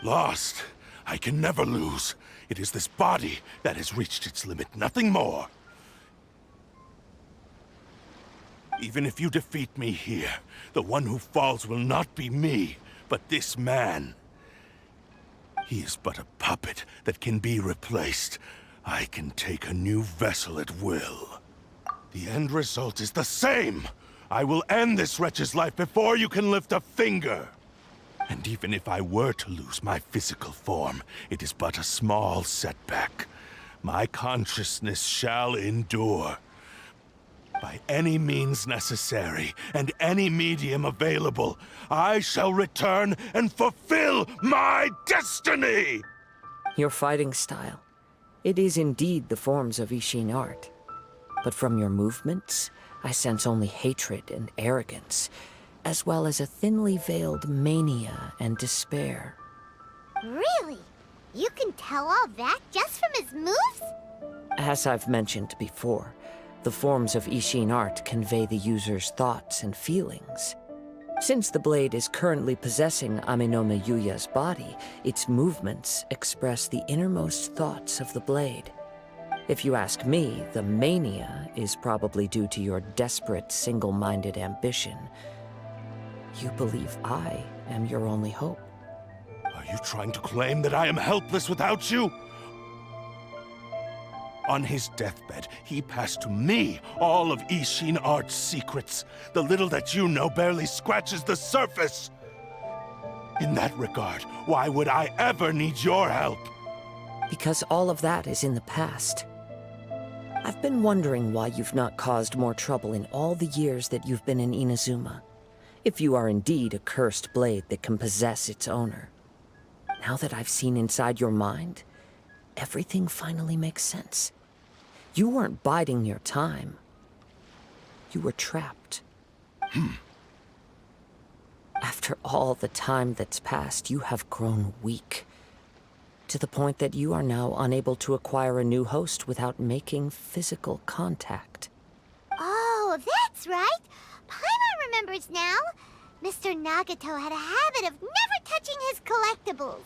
Lost? I can never lose. It is this body that has reached its limit, nothing more. Even if you defeat me here, the one who falls will not be me, but this man. He is but a puppet that can be replaced. I can take a new vessel at will. The end result is the same! I will end this wretch's life before you can lift a finger! And even if I were to lose my physical form, it is but a small setback. My consciousness shall endure. By any means necessary, and any medium available, I shall return and fulfill my destiny! Your fighting style. It is indeed the forms of Ishin art. But from your movements, I sense only hatred and arrogance, as well as a thinly veiled mania and despair. Really? You can tell all that just from his moves? As I've mentioned before, the forms of Ishin art convey the user's thoughts and feelings. Since the blade is currently possessing Aminome Yuya's body, its movements express the innermost thoughts of the blade. If you ask me, the mania is probably due to your desperate, single-minded ambition. You believe I am your only hope. Are you trying to claim that I am helpless without you? On his deathbed, he passed to me all of Ishin art's secrets. The little that you know barely scratches the surface. In that regard, why would I ever need your help? Because all of that is in the past. I've been wondering why you've not caused more trouble in all the years that you've been in Inazuma. If you are indeed a cursed blade that can possess its owner. Now that I've seen inside your mind, everything finally makes sense. You weren't biding your time. You were trapped. After all the time that's passed, you have grown weak. To the point that you are now unable to acquire a new host without making physical contact. Oh, that's right. Paimon remembers now. Mr. Nagato had a habit of never touching his collectibles.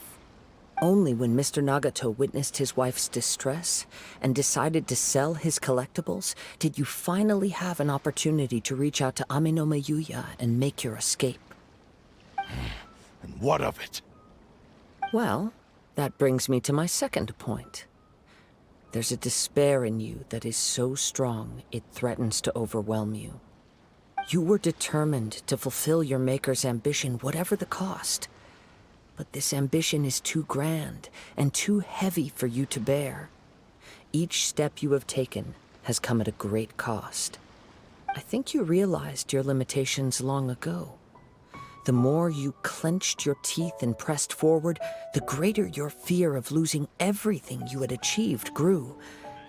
Only when Mr. Nagato witnessed his wife's distress and decided to sell his collectibles did you finally have an opportunity to reach out to Aminome Yuya and make your escape. And what of it? Well, that brings me to my second point. There's a despair in you that is so strong it threatens to overwhelm you. You were determined to fulfill your maker's ambition, whatever the cost. But this ambition is too grand and too heavy for you to bear. Each step you have taken has come at a great cost. I think you realized your limitations long ago. The more you clenched your teeth and pressed forward, the greater your fear of losing everything you had achieved grew,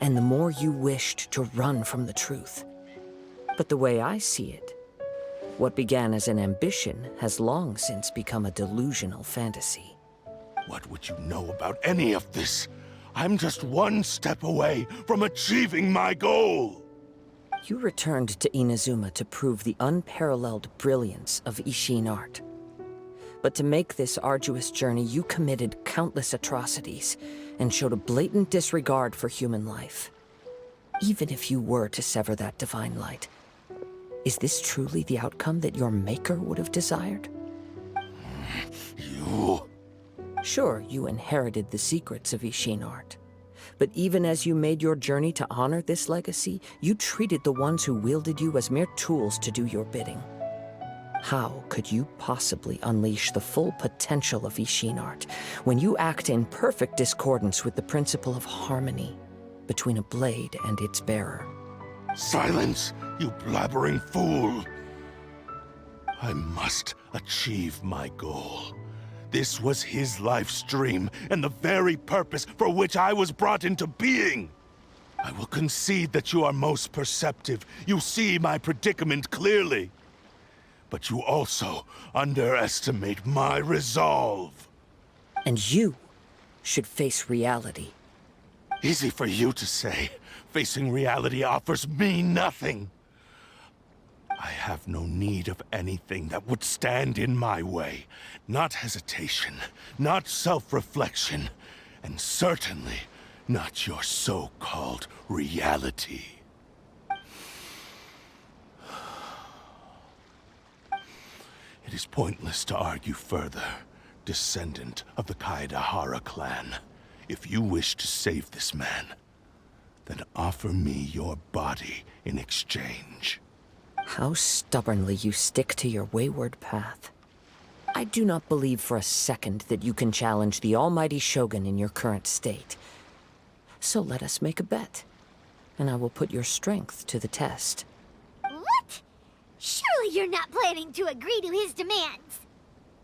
and the more you wished to run from the truth. But the way I see it, what began as an ambition has long since become a delusional fantasy. What would you know about any of this? I'm just one step away from achieving my goal! You returned to Inazuma to prove the unparalleled brilliance of Ishin art. But to make this arduous journey, you committed countless atrocities and showed a blatant disregard for human life. Even if you were to sever that divine light, is this truly the outcome that your maker would have desired? You... Sure, you inherited the secrets of Ishin art. But even as you made your journey to honor this legacy, you treated the ones who wielded you as mere tools to do your bidding. How could you possibly unleash the full potential of Ishin art when you act in perfect discordance with the principle of harmony between a blade and its bearer? Silence, you blabbering fool! I must achieve my goal. This was his life's dream, and the very purpose for which I was brought into being. I will concede that you are most perceptive. You see my predicament clearly. But you also underestimate my resolve. And you should face reality. Easy for you to say. Facing reality offers me nothing. I have no need of anything that would stand in my way. Not hesitation, not self-reflection, and certainly not your so-called reality. It is pointless to argue further, descendant of the Kaedahara clan. If you wish to save this man, then offer me your body in exchange. How stubbornly you stick to your wayward path. I do not believe for a second that you can challenge the almighty Shogun in your current state. So let us make a bet, and I will put your strength to the test. Surely you're not planning to agree to his demands.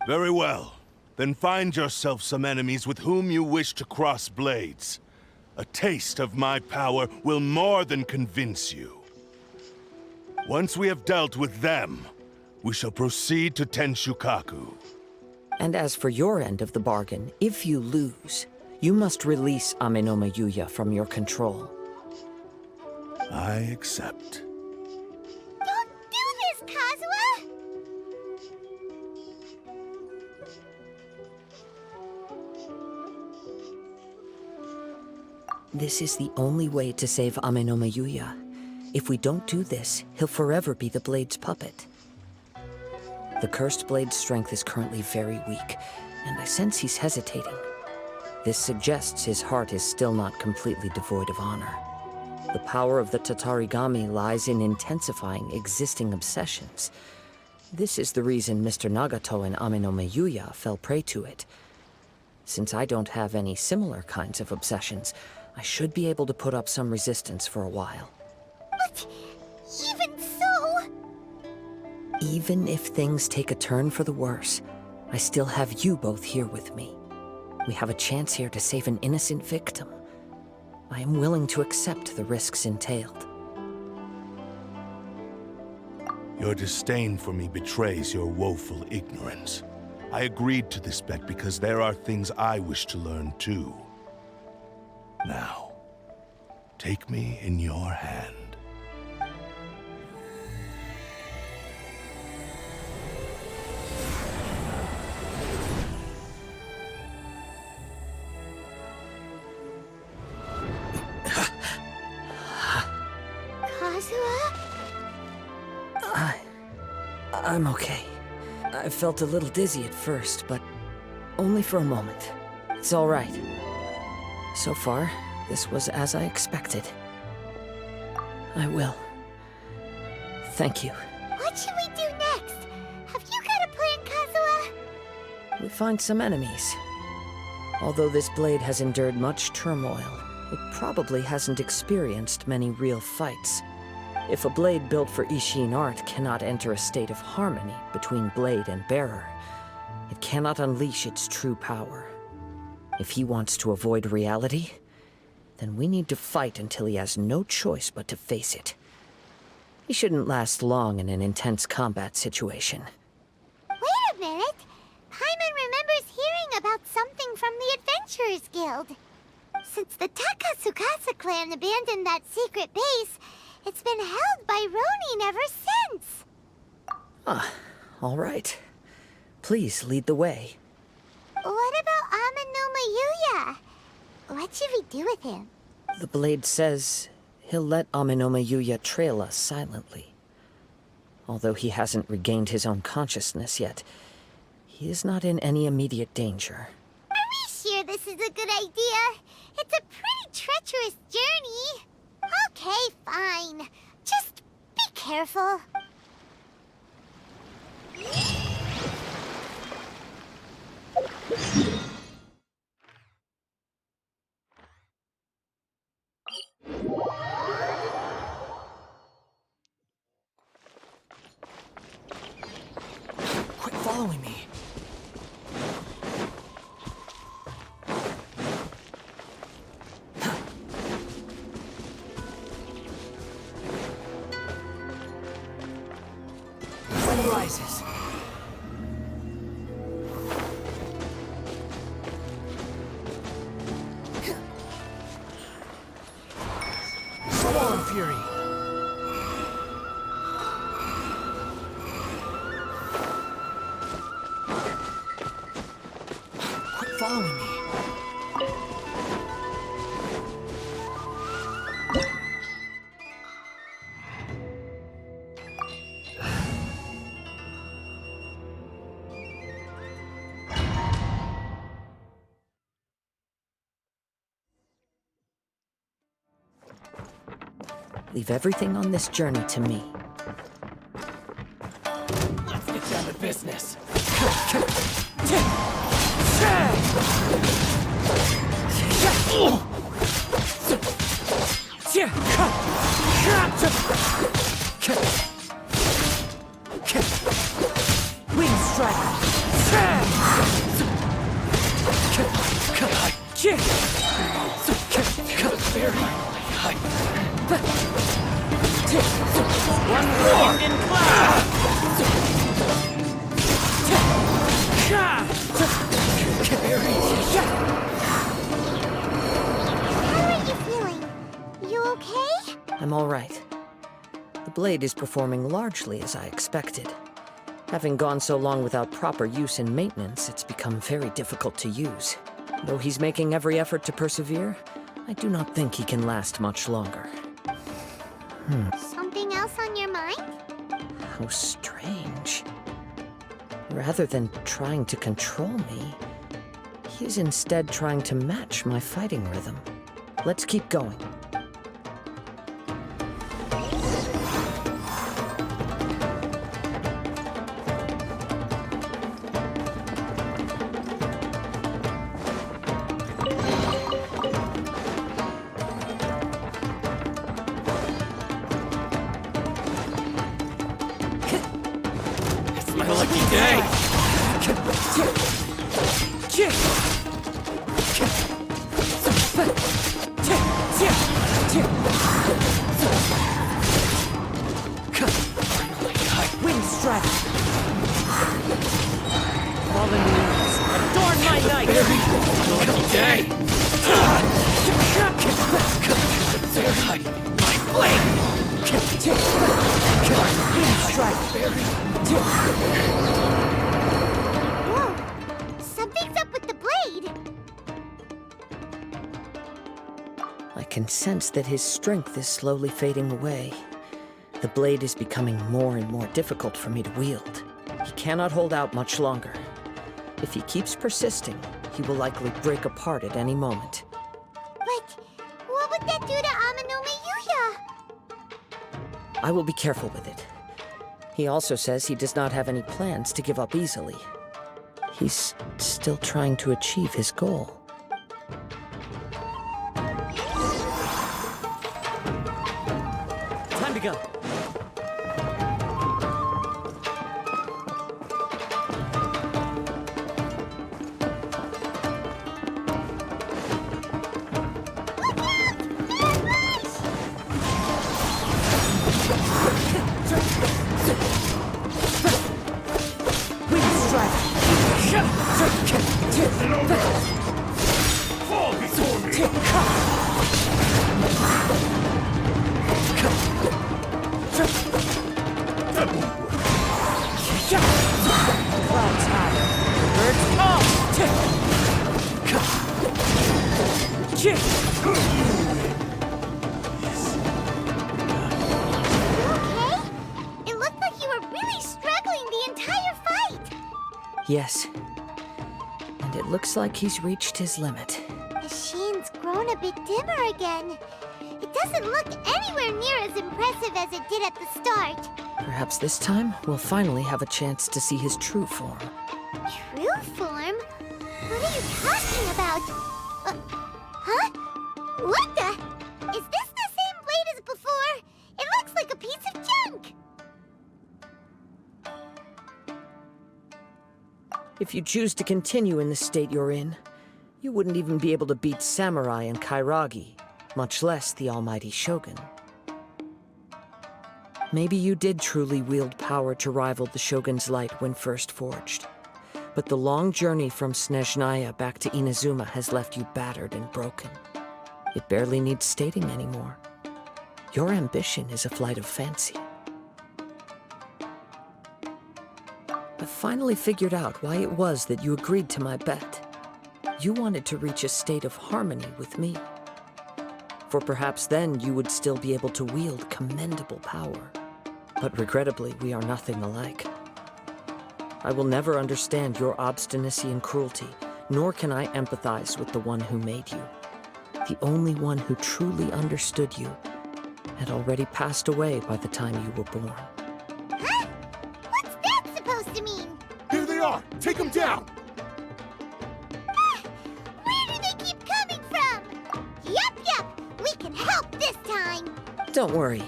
Very well. Then find yourself some enemies with whom you wish to cross blades. A taste of my power will more than convince you. Once we have dealt with them, we shall proceed to Tenshukaku. And as for your end of the bargain, if you lose, you must release Amenoma Yuya from your control. I accept. Don't do this, Kazuha! This is the only way to save Amenoma Yuya. If we don't do this, he'll forever be the Blade's puppet. The Cursed Blade's strength is currently very weak, and I sense he's hesitating. This suggests his heart is still not completely devoid of honor. The power of the Tatarigami lies in intensifying existing obsessions. This is the reason Mr. Nagato and Amenoma Yuya fell prey to it. Since I don't have any similar kinds of obsessions, I should be able to put up some resistance for a while. But even so... Even if things take a turn for the worse, I still have you both here with me. We have a chance here to save an innocent victim. I am willing to accept the risks entailed. Your disdain for me betrays your woeful ignorance. I agreed to this bet because there are things I wish to learn too. Now, take me in your hand. Kazuha? I'm okay. I felt a little dizzy at first, but only for a moment. It's all right. So far, this was as I expected. I will. Thank you. What should we do next? Have you got a plan, Kazuha? We find some enemies. Although this blade has endured much turmoil, it probably hasn't experienced many real fights. If a blade built for Ishin art cannot enter a state of harmony between blade and bearer, it cannot unleash its true power. If he wants to avoid reality, then we need to fight until he has no choice but to face it. He shouldn't last long in an intense combat situation. Wait a minute! Paimon remembers hearing about something from the Adventurers Guild. Since the Takasukasa clan abandoned that secret base, it's been held by Ronin ever since. Ah, all right. Please lead the way. What about Amenoma Yuya? What should we do with him? The blade says he'll let Amenoma Yuya trail us silently. Although he hasn't regained his own consciousness yet, he is not in any immediate danger. Are we sure this is a good idea? It's a pretty treacherous journey. Okay, fine. Just be careful. Quit following me. Sun rises. Storm Fury. Quit following me. Leave everything on this journey to me. Let's get down to business. right. The blade is performing largely as I expected. Having gone so long without proper use and maintenance, it's become very difficult to use. Though he's making every effort to persevere, I do not think he can last much longer. Something else on your mind? How strange. Rather than trying to control me, he is instead trying to match my fighting rhythm. Let's keep going. Wind strike! Fallen leaves, adorn my night! Lucky day! My blade! Wind strike! Whoa! Something's up with the blade! I can sense that his strength is slowly fading away. The blade is becoming more and more difficult for me to wield. He cannot hold out much longer. If he keeps persisting, he will likely break apart at any moment. But what would that do to Amano Miyuya? I will be careful with it. He also says he does not have any plans to give up easily. He's still trying to achieve his goal. Time to go. Clouds high, birds tall. Okay? It looked like you were really struggling the entire fight. Yes. And it looks like he's reached his limit. The sheen's grown a bit dimmer again. It doesn't look anywhere near as impressive as it did at the start. Perhaps this time, we'll finally have a chance to see his true form. True form? What are you talking about? Huh? What the? Is this the same blade as before? It looks like a piece of junk. If you choose to continue in the state you're in, you wouldn't even be able to beat Samurai and Kairagi, much less the almighty Shogun. Maybe you did truly wield power to rival the Shogun's light when first forged. But the long journey from Snezhnaya back to Inazuma has left you battered and broken. It barely needs stating anymore. Your ambition is a flight of fancy. I finally figured out why it was that you agreed to my bet. You wanted to reach a state of harmony with me. For perhaps then you would still be able to wield commendable power. But regrettably, we are nothing alike. I will never understand your obstinacy and cruelty, nor can I empathize with the one who made you. The only one who truly understood you had already passed away by the time you were born. Huh? What's that supposed to mean? Here they are! Take them down! Where do they keep coming from? Yup, we can help this time. Don't worry.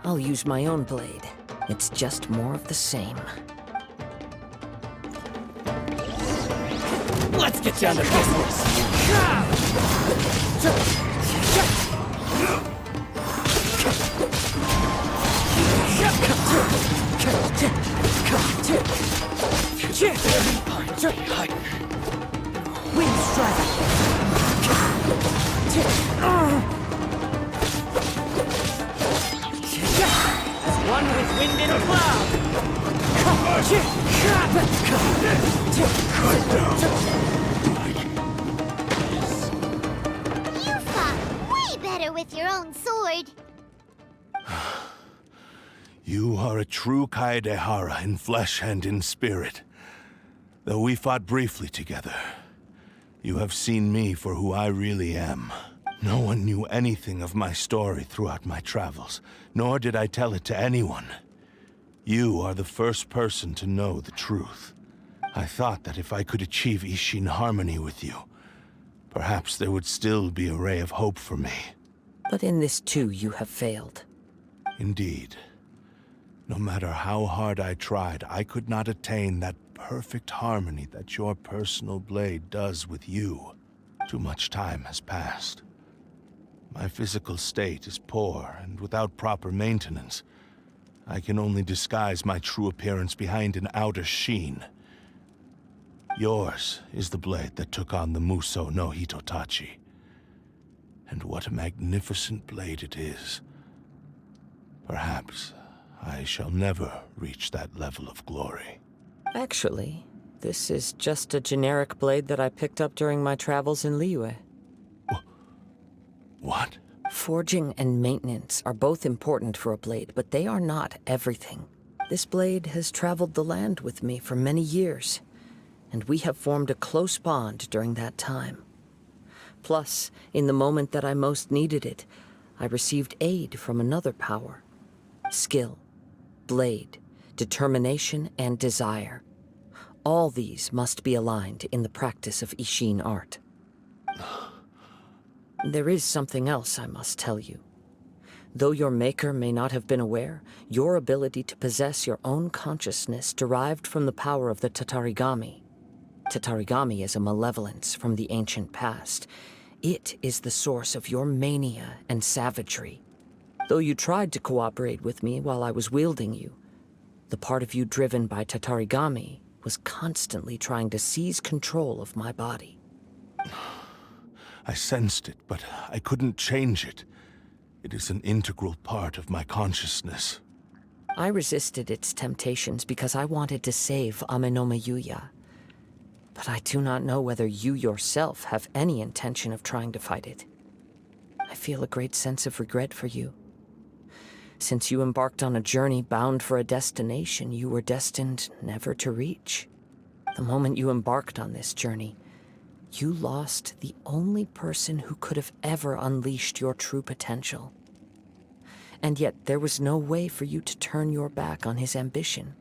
I'll use my own blade. It's just more of the same. Let's get down to business. Wind strike! one with wind and You fought way better with your own sword. You are a true Kaedehara in flesh and in spirit. Though we fought briefly together, you have seen me for who I really am. No one knew anything of my story throughout my travels, nor did I tell it to anyone. You are the first person to know the truth. I thought that if I could achieve Ishin harmony with you, perhaps there would still be a ray of hope for me. But in this too, you have failed. Indeed. No matter how hard I tried, I could not attain that perfect harmony that your personal blade does with you. Too much time has passed. My physical state is poor, and without proper maintenance, I can only disguise my true appearance behind an outer sheen. Yours is the blade that took on the Muso no Hitotachi. And what a magnificent blade it is. Perhaps I shall never reach that level of glory. Actually, this is just a generic blade that I picked up during my travels in Liyue. What? Forging and maintenance are both important for a blade, but they are not everything. This blade has traveled the land with me for many years, and we have formed a close bond during that time. Plus, in the moment that I most needed it, I received aid from another power. Skill, blade, determination, and desire. All these must be aligned in the practice of Ishin art. There is something else I must tell you. Though your maker may not have been aware, your ability to possess your own consciousness derived from the power of the Tatarigami. Tatarigami is a malevolence from the ancient past. It is the source of your mania and savagery. Though you tried to cooperate with me while I was wielding you, the part of you driven by Tatarigami was constantly trying to seize control of my body. I sensed it, but I couldn't change it. It is an integral part of my consciousness. I resisted its temptations because I wanted to save Amenome Yuya. But I do not know whether you yourself have any intention of trying to fight it. I feel a great sense of regret for you. Since you embarked on a journey bound for a destination you were destined never to reach. The moment you embarked on this journey, you lost the only person who could have ever unleashed your true potential. And yet there was no way for you to turn your back on his ambition.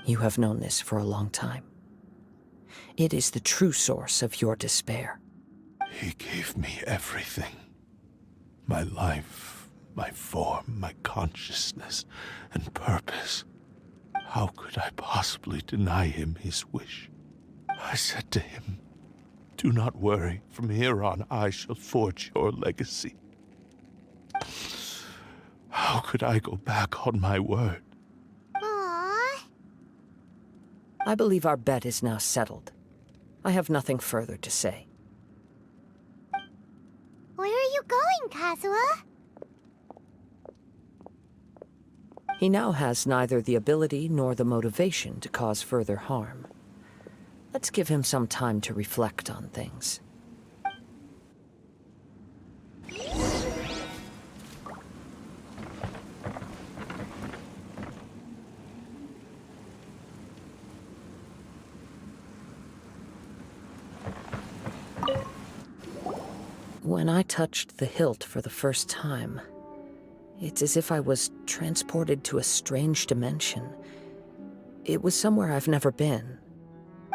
You have known this for a long time. It is the true source of your despair. He gave me everything. My life, my form, my consciousness, and purpose. How could I possibly deny him his wish? I said to him, "Do not worry. From here on, I shall forge your legacy." How could I go back on my word? Aww. I believe our bet is now settled. I have nothing further to say. Where are you going, Kazuha? He now has neither the ability nor the motivation to cause further harm. Let's give him some time to reflect on things. When I touched the hilt for the first time, it's as if I was transported to a strange dimension. It was somewhere I've never been.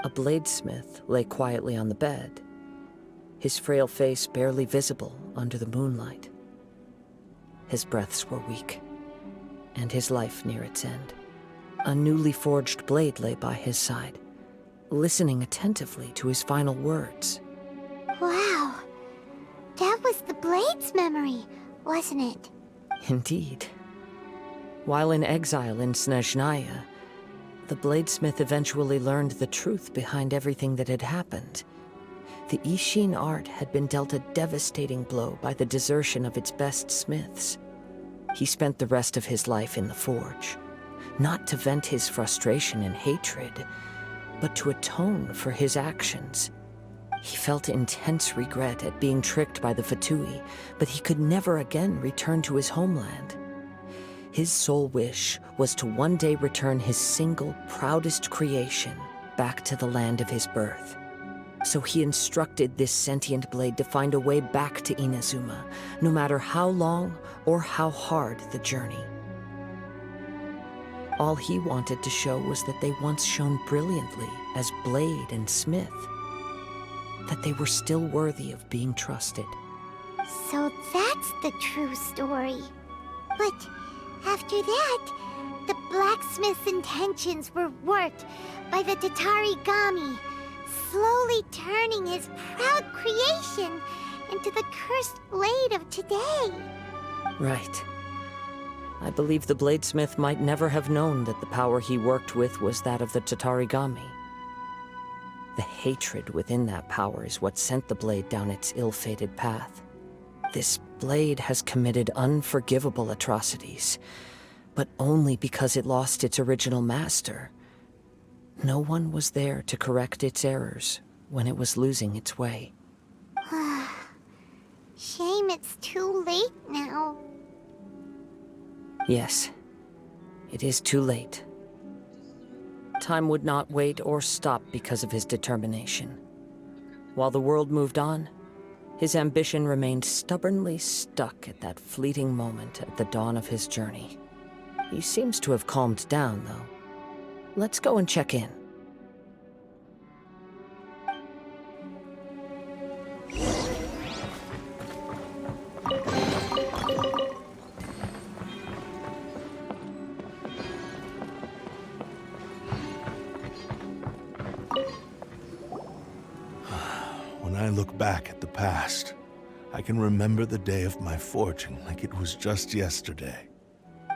A bladesmith lay quietly on the bed, his frail face barely visible under the moonlight. His breaths were weak, and his life near its end. A newly forged blade lay by his side, listening attentively to his final words. Wow. That was the Blade's memory, wasn't it? Indeed. While in exile in Snezhnaya, the bladesmith eventually learned the truth behind everything that had happened. The Ishin art had been dealt a devastating blow by the desertion of its best smiths. He spent the rest of his life in the forge, not to vent his frustration and hatred, but to atone for his actions. He felt intense regret at being tricked by the Fatui, but he could never again return to his homeland. His sole wish was to one day return his single, proudest creation back to the land of his birth. So he instructed this sentient blade to find a way back to Inazuma, no matter how long or how hard the journey. All he wanted to show was that they once shone brilliantly as blade and smith, that they were still worthy of being trusted. So that's the true story. But after that, the blacksmith's intentions were worked by the Tatarigami, slowly turning his proud creation into the cursed blade of today. Right. I believe the bladesmith might never have known that the power he worked with was that of the Tatarigami. The hatred within that power is what sent the blade down its ill-fated path. This blade has committed unforgivable atrocities, but only because it lost its original master. No one was there to correct its errors when it was losing its way. Shame it's too late now. Yes, it is too late. Time would not wait or stop because of his determination. While the world moved on, his ambition remained stubbornly stuck at that fleeting moment at the dawn of his journey. He seems to have calmed down, though. Let's go and check in. When I look back at the past, I can remember the day of my forging like it was just yesterday.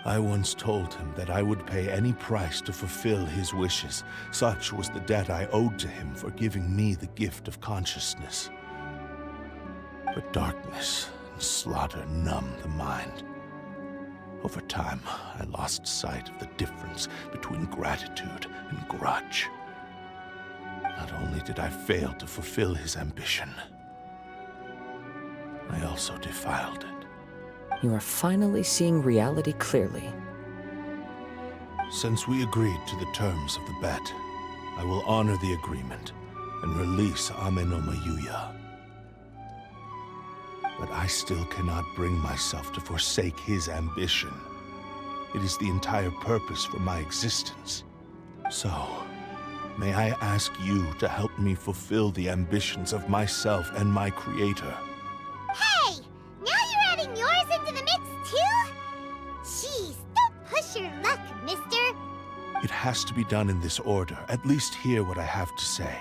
I once told him that I would pay any price to fulfill his wishes. Such was the debt I owed to him for giving me the gift of consciousness. But darkness and slaughter numbed the mind. Over time, I lost sight of the difference between gratitude and grudge. Not only did I fail to fulfill his ambition, I also defiled it. You are finally seeing reality clearly. Since we agreed to the terms of the bet, I will honor the agreement and release Ame no Mayuya. But I still cannot bring myself to forsake his ambition. It is the entire purpose for my existence. So, may I ask you to help me fulfill the ambitions of myself and my creator? Hey! Now you're adding yours into the mix, too? Jeez, don't push your luck, mister. It has to be done in this order. At least hear what I have to say.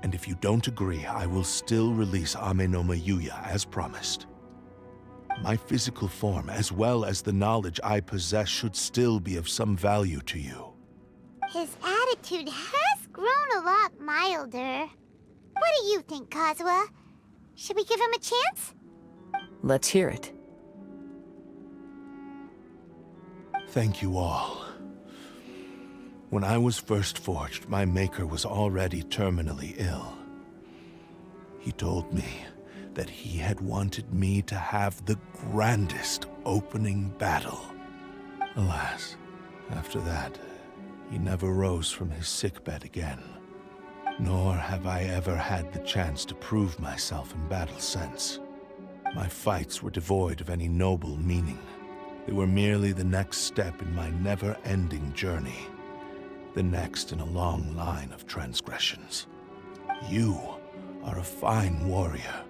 And if you don't agree, I will still release Ame no Mayuya as promised. My physical form, as well as the knowledge I possess, should still be of some value to you. His attitude has grown a lot milder. What do you think, Kazuha? Should we give him a chance? Let's hear it. Thank you all. When I was first forged, my maker was already terminally ill. He told me that he had wanted me to have the grandest opening battle. Alas, after that, he never rose from his sickbed again. Nor have I ever had the chance to prove myself in battle since. My fights were devoid of any noble meaning. They were merely the next step in my never-ending journey. The next in a long line of transgressions. You are a fine warrior.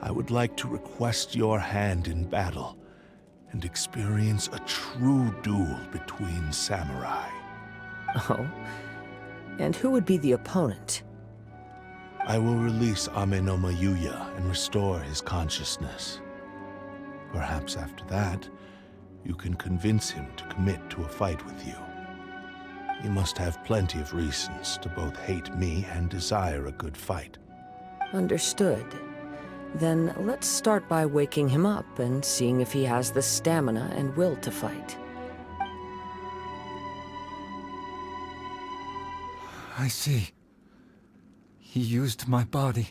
I would like to request your hand in battle and experience a true duel between samurai. Oh? And who would be the opponent? I will release Ame no Mayuya and restore his consciousness. Perhaps after that, you can convince him to commit to a fight with you. He must have plenty of reasons to both hate me and desire a good fight. Understood. Then let's start by waking him up and seeing if he has the stamina and will to fight. I see. He used my body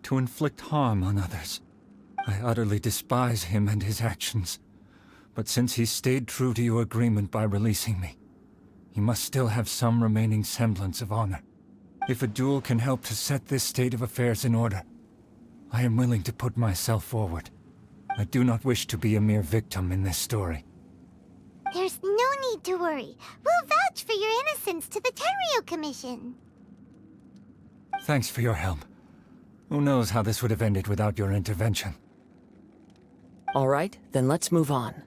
to inflict harm on others. I utterly despise him and his actions. But since he stayed true to your agreement by releasing me, he must still have some remaining semblance of honor. If a duel can help to set this state of affairs in order, I am willing to put myself forward. I do not wish to be a mere victim in this story. There's no need to worry. We'll vouch for your innocence to the Tenryu Commission. Thanks for your help. Who knows how this would have ended without your intervention. All right, then let's move on.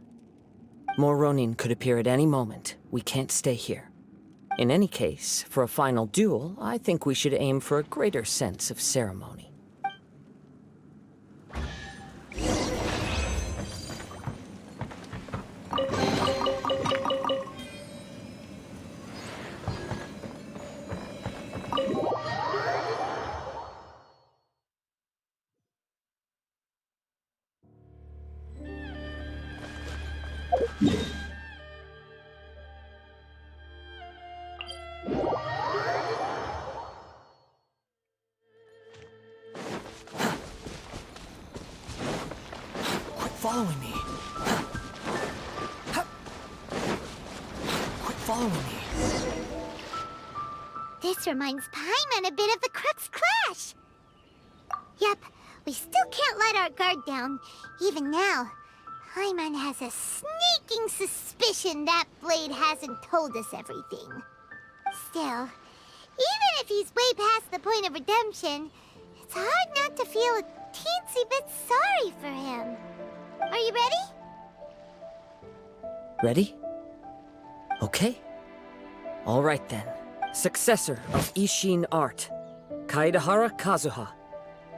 More Ronin could appear at any moment. We can't stay here. In any case, for a final duel, I think we should aim for a greater sense of ceremony. Quit following me. Quit following me. This reminds Paimon a bit of the Crux Clash. Yep, we still can't let our guard down. Even now, Paimon has a sneaking suspicion that Blade hasn't told us everything. Still, even if he's way past the point of redemption, it's hard not to feel a teensy bit sorry for him. Are you ready? Ready? Okay. All right then. Successor of Ishin art, Kaedahara Kazuha.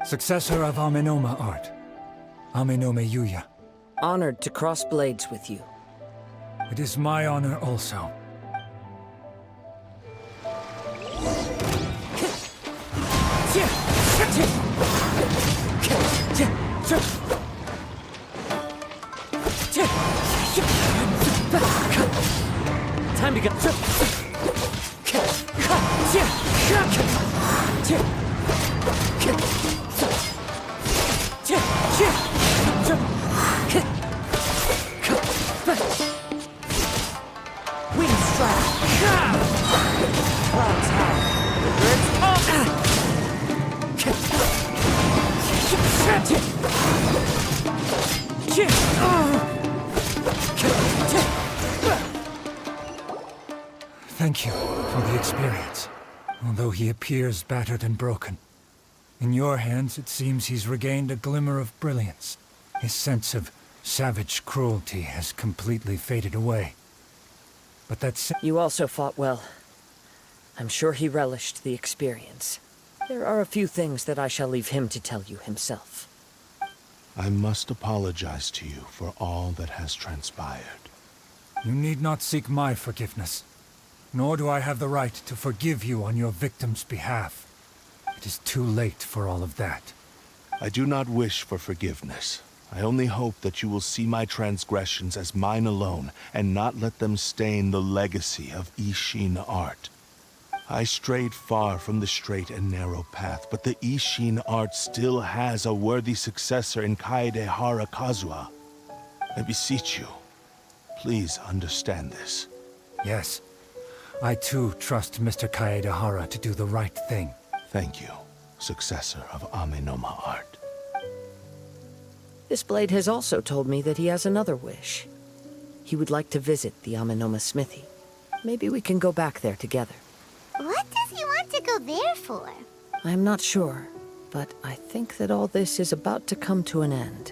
Successor of Amenoma art, Amenome Yuya. Honored to cross blades with you. It is my honor also. Time to go. Wing strike. Cloud Thank you for the experience. Although he appears battered and broken, in your hands it seems he's regained a glimmer of brilliance. His sense of savage cruelty has completely faded away. But that's... You also fought well. I'm sure he relished the experience. There are a few things that I shall leave him to tell you himself. I must apologize to you for all that has transpired. You need not seek my forgiveness. Nor do I have the right to forgive you on your victim's behalf. It is too late for all of that. I do not wish for forgiveness. I only hope that you will see my transgressions as mine alone, and not let them stain the legacy of Ishin art. I strayed far from the straight and narrow path, but the Ishin art still has a worthy successor in Kaedahara Kazuha. I beseech you, please understand this. Yes. I too trust Mr. Kaedahara to do the right thing. Thank you, successor of Amenoma art. This blade has also told me that he has another wish. He would like to visit the Amenoma smithy. Maybe we can go back there together. What does he want to go there for? I'm not sure, but I think that all this is about to come to an end.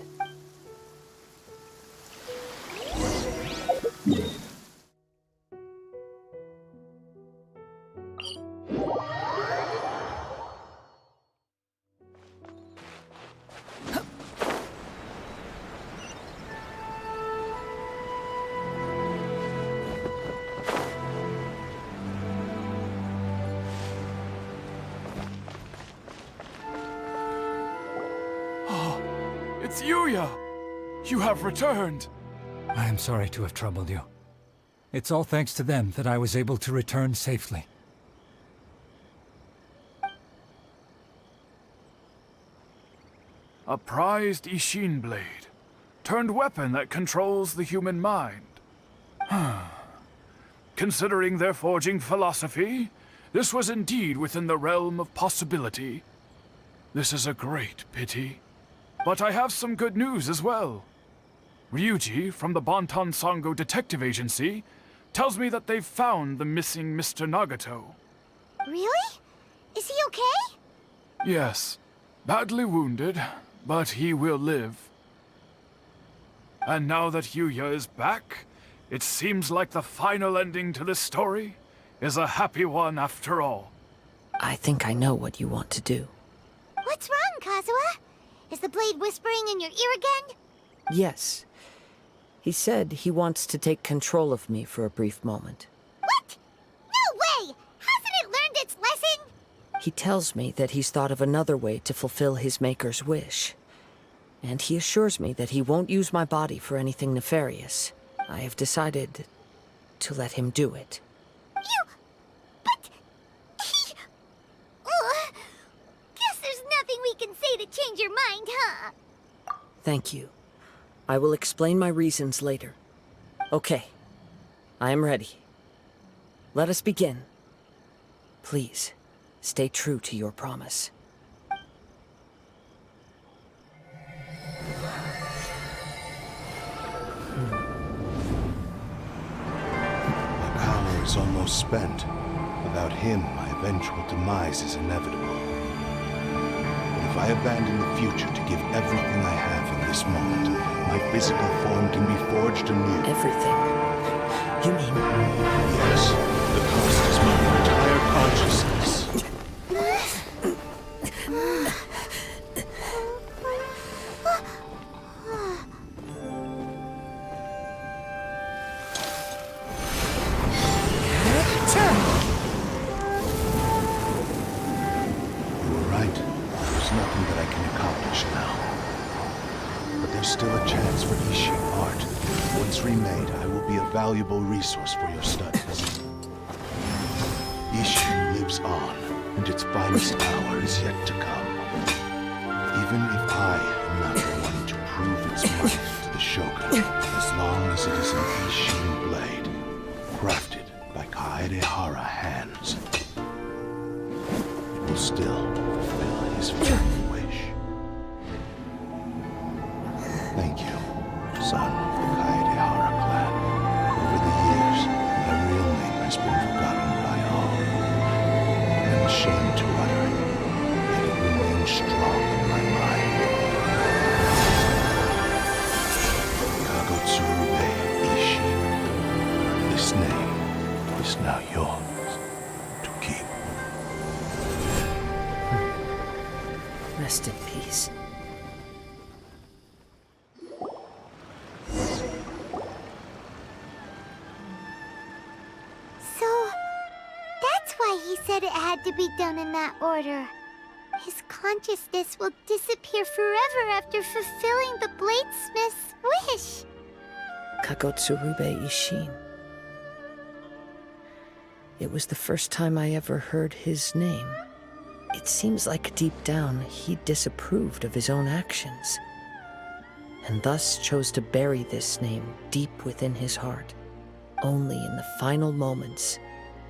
It's Yuya! You have returned! I am sorry to have troubled you. It's all thanks to them that I was able to return safely. A prized Ishin blade, turned weapon that controls the human mind. Considering their forging philosophy, this was indeed within the realm of possibility. This is a great pity. But I have some good news as well. Ryuji, from the Bonton Sango Detective Agency, tells me that they've found the missing Mr. Nagato. Really? Is he okay? Yes, badly wounded, but he will live. And now that Yuya is back, it seems like the final ending to this story is a happy one after all. I think I know what you want to do. What's wrong, Kazuha? Is the blade whispering in your ear again? Yes. He said he wants to take control of me for a brief moment. What? No way! Hasn't it learned its lesson? He tells me that he's thought of another way to fulfill his maker's wish. And he assures me that he won't use my body for anything nefarious. I have decided to let him do it. But... Guess there's nothing we can say to change your mind, huh? Thank you. I will explain my reasons later. Okay. I am ready. Let us begin. Please, stay true to your promise. My power is almost spent. Without him, my eventual demise is inevitable. But if I abandon the future to give everything I have in this moment, my physical form can be forged anew. Everything? You mean... Yes, the cost is my entire consciousness. You were right. There's nothing that I can accomplish now. But there's still a chance for Ishin art. Once remade, I will be a valuable resource for your studies. Ishin lives on, and its finest hour is yet to come. Even if I am not the one to prove its might to the Shogun, as long as it is an Ishin blade, crafted by Kaedehara hands, it will still fulfill his very wish. Thank you, son of the Kaedehara clan. Over the years, my real name has been forgotten by all. I'm ashamed to utter it, yet it remains strong in my mind. Kagotsurube Ishin. This name is now yours to keep. Rest in peace. So, that's why he said it had to be done in that order. His consciousness will disappear forever after fulfilling the bladesmith's wish. Kagotsurube Ishin. It was the first time I ever heard his name. It seems like deep down he disapproved of his own actions, and thus chose to bury this name deep within his heart. Only in the final moments,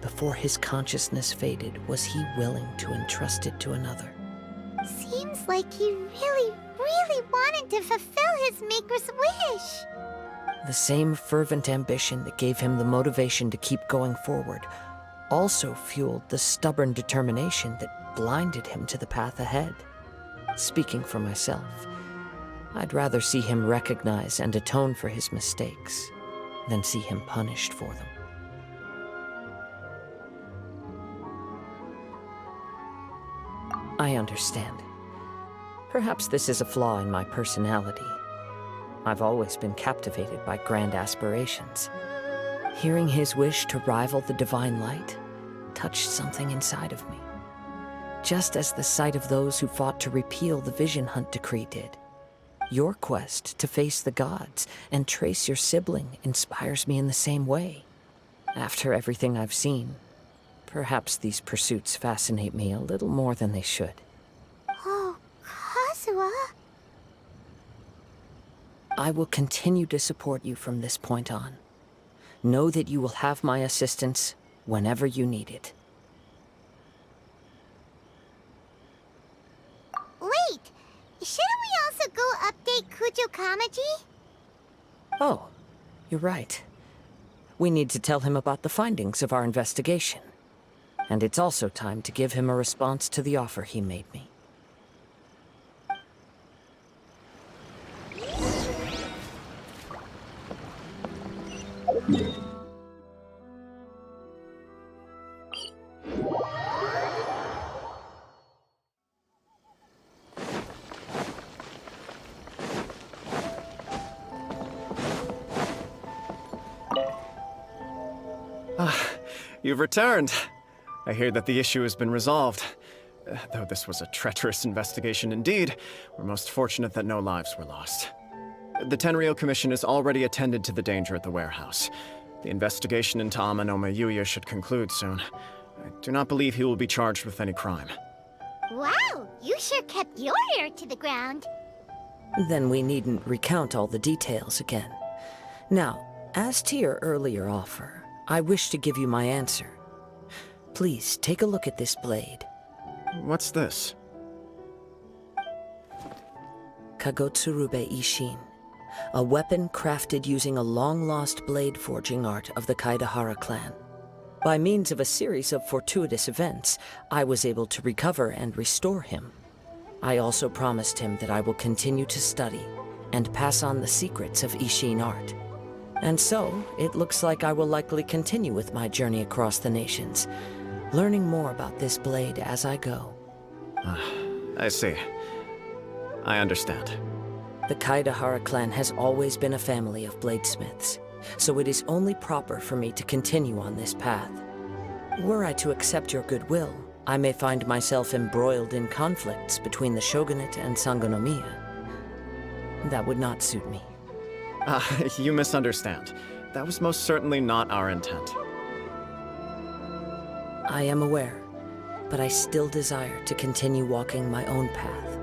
before his consciousness faded, was he willing to entrust it to another. Seems like he really, really wanted to fulfill his maker's wish. The same fervent ambition that gave him the motivation to keep going forward also fueled the stubborn determination that blinded him to the path ahead. Speaking for myself, I'd rather see him recognize and atone for his mistakes than see him punished for them. I understand. Perhaps this is a flaw in my personality. I've always been captivated by grand aspirations. Hearing his wish to rival the divine light touched something inside of me, just as the sight of those who fought to repeal the Vision Hunt decree did. Your quest to face the gods and trace your sibling inspires me in the same way. After everything I've seen, perhaps these pursuits fascinate me a little more than they should. Oh, Kazuha. I will continue to support you from this point on. Know that you will have my assistance whenever you need it. Wait! Shouldn't we also go update Kujo Kamaji? Oh, you're right. We need to tell him about the findings of our investigation. And it's also time to give him a response to the offer he made me. You've returned. I hear that the issue has been resolved. Though this was a treacherous investigation indeed, we're most fortunate that no lives were lost. The Tenryou Commission has already attended to the danger at the warehouse. The investigation into Amanome Yuya should conclude soon. I do not believe he will be charged with any crime. Wow, you sure kept your ear to the ground. Then we needn't recount all the details again. Now, as to your earlier offer, I wish to give you my answer. Please take a look at this blade. What's this? Kagotsurube Ishin, a weapon crafted using a long-lost blade forging art of the Kaidahara clan. By means of a series of fortuitous events, I was able to recover and restore him. I also promised him that I will continue to study and pass on the secrets of Ishin art. And so, it looks like I will likely continue with my journey across the nations, learning more about this blade as I go. I see. I understand. The Kaidahara clan has always been a family of bladesmiths, so it is only proper for me to continue on this path. Were I to accept your goodwill, I may find myself embroiled in conflicts between the shogunate and Sangonomiya. That would not suit me. You misunderstand. That was most certainly not our intent. I am aware, but I still desire to continue walking my own path.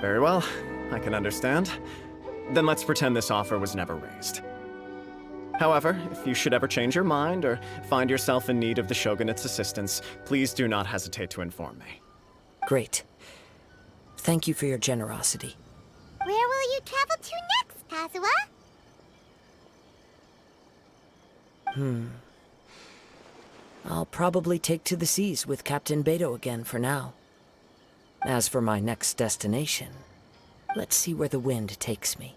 Very well, I can understand. Then let's pretend this offer was never raised. However, if you should ever change your mind or find yourself in need of the Shogunate's assistance, please do not hesitate to inform me. Great. Thank you for your generosity. Where will you travel to next, Kazuha? I'll probably take to the seas with Captain Beto again for now. As for my next destination, let's see where the wind takes me.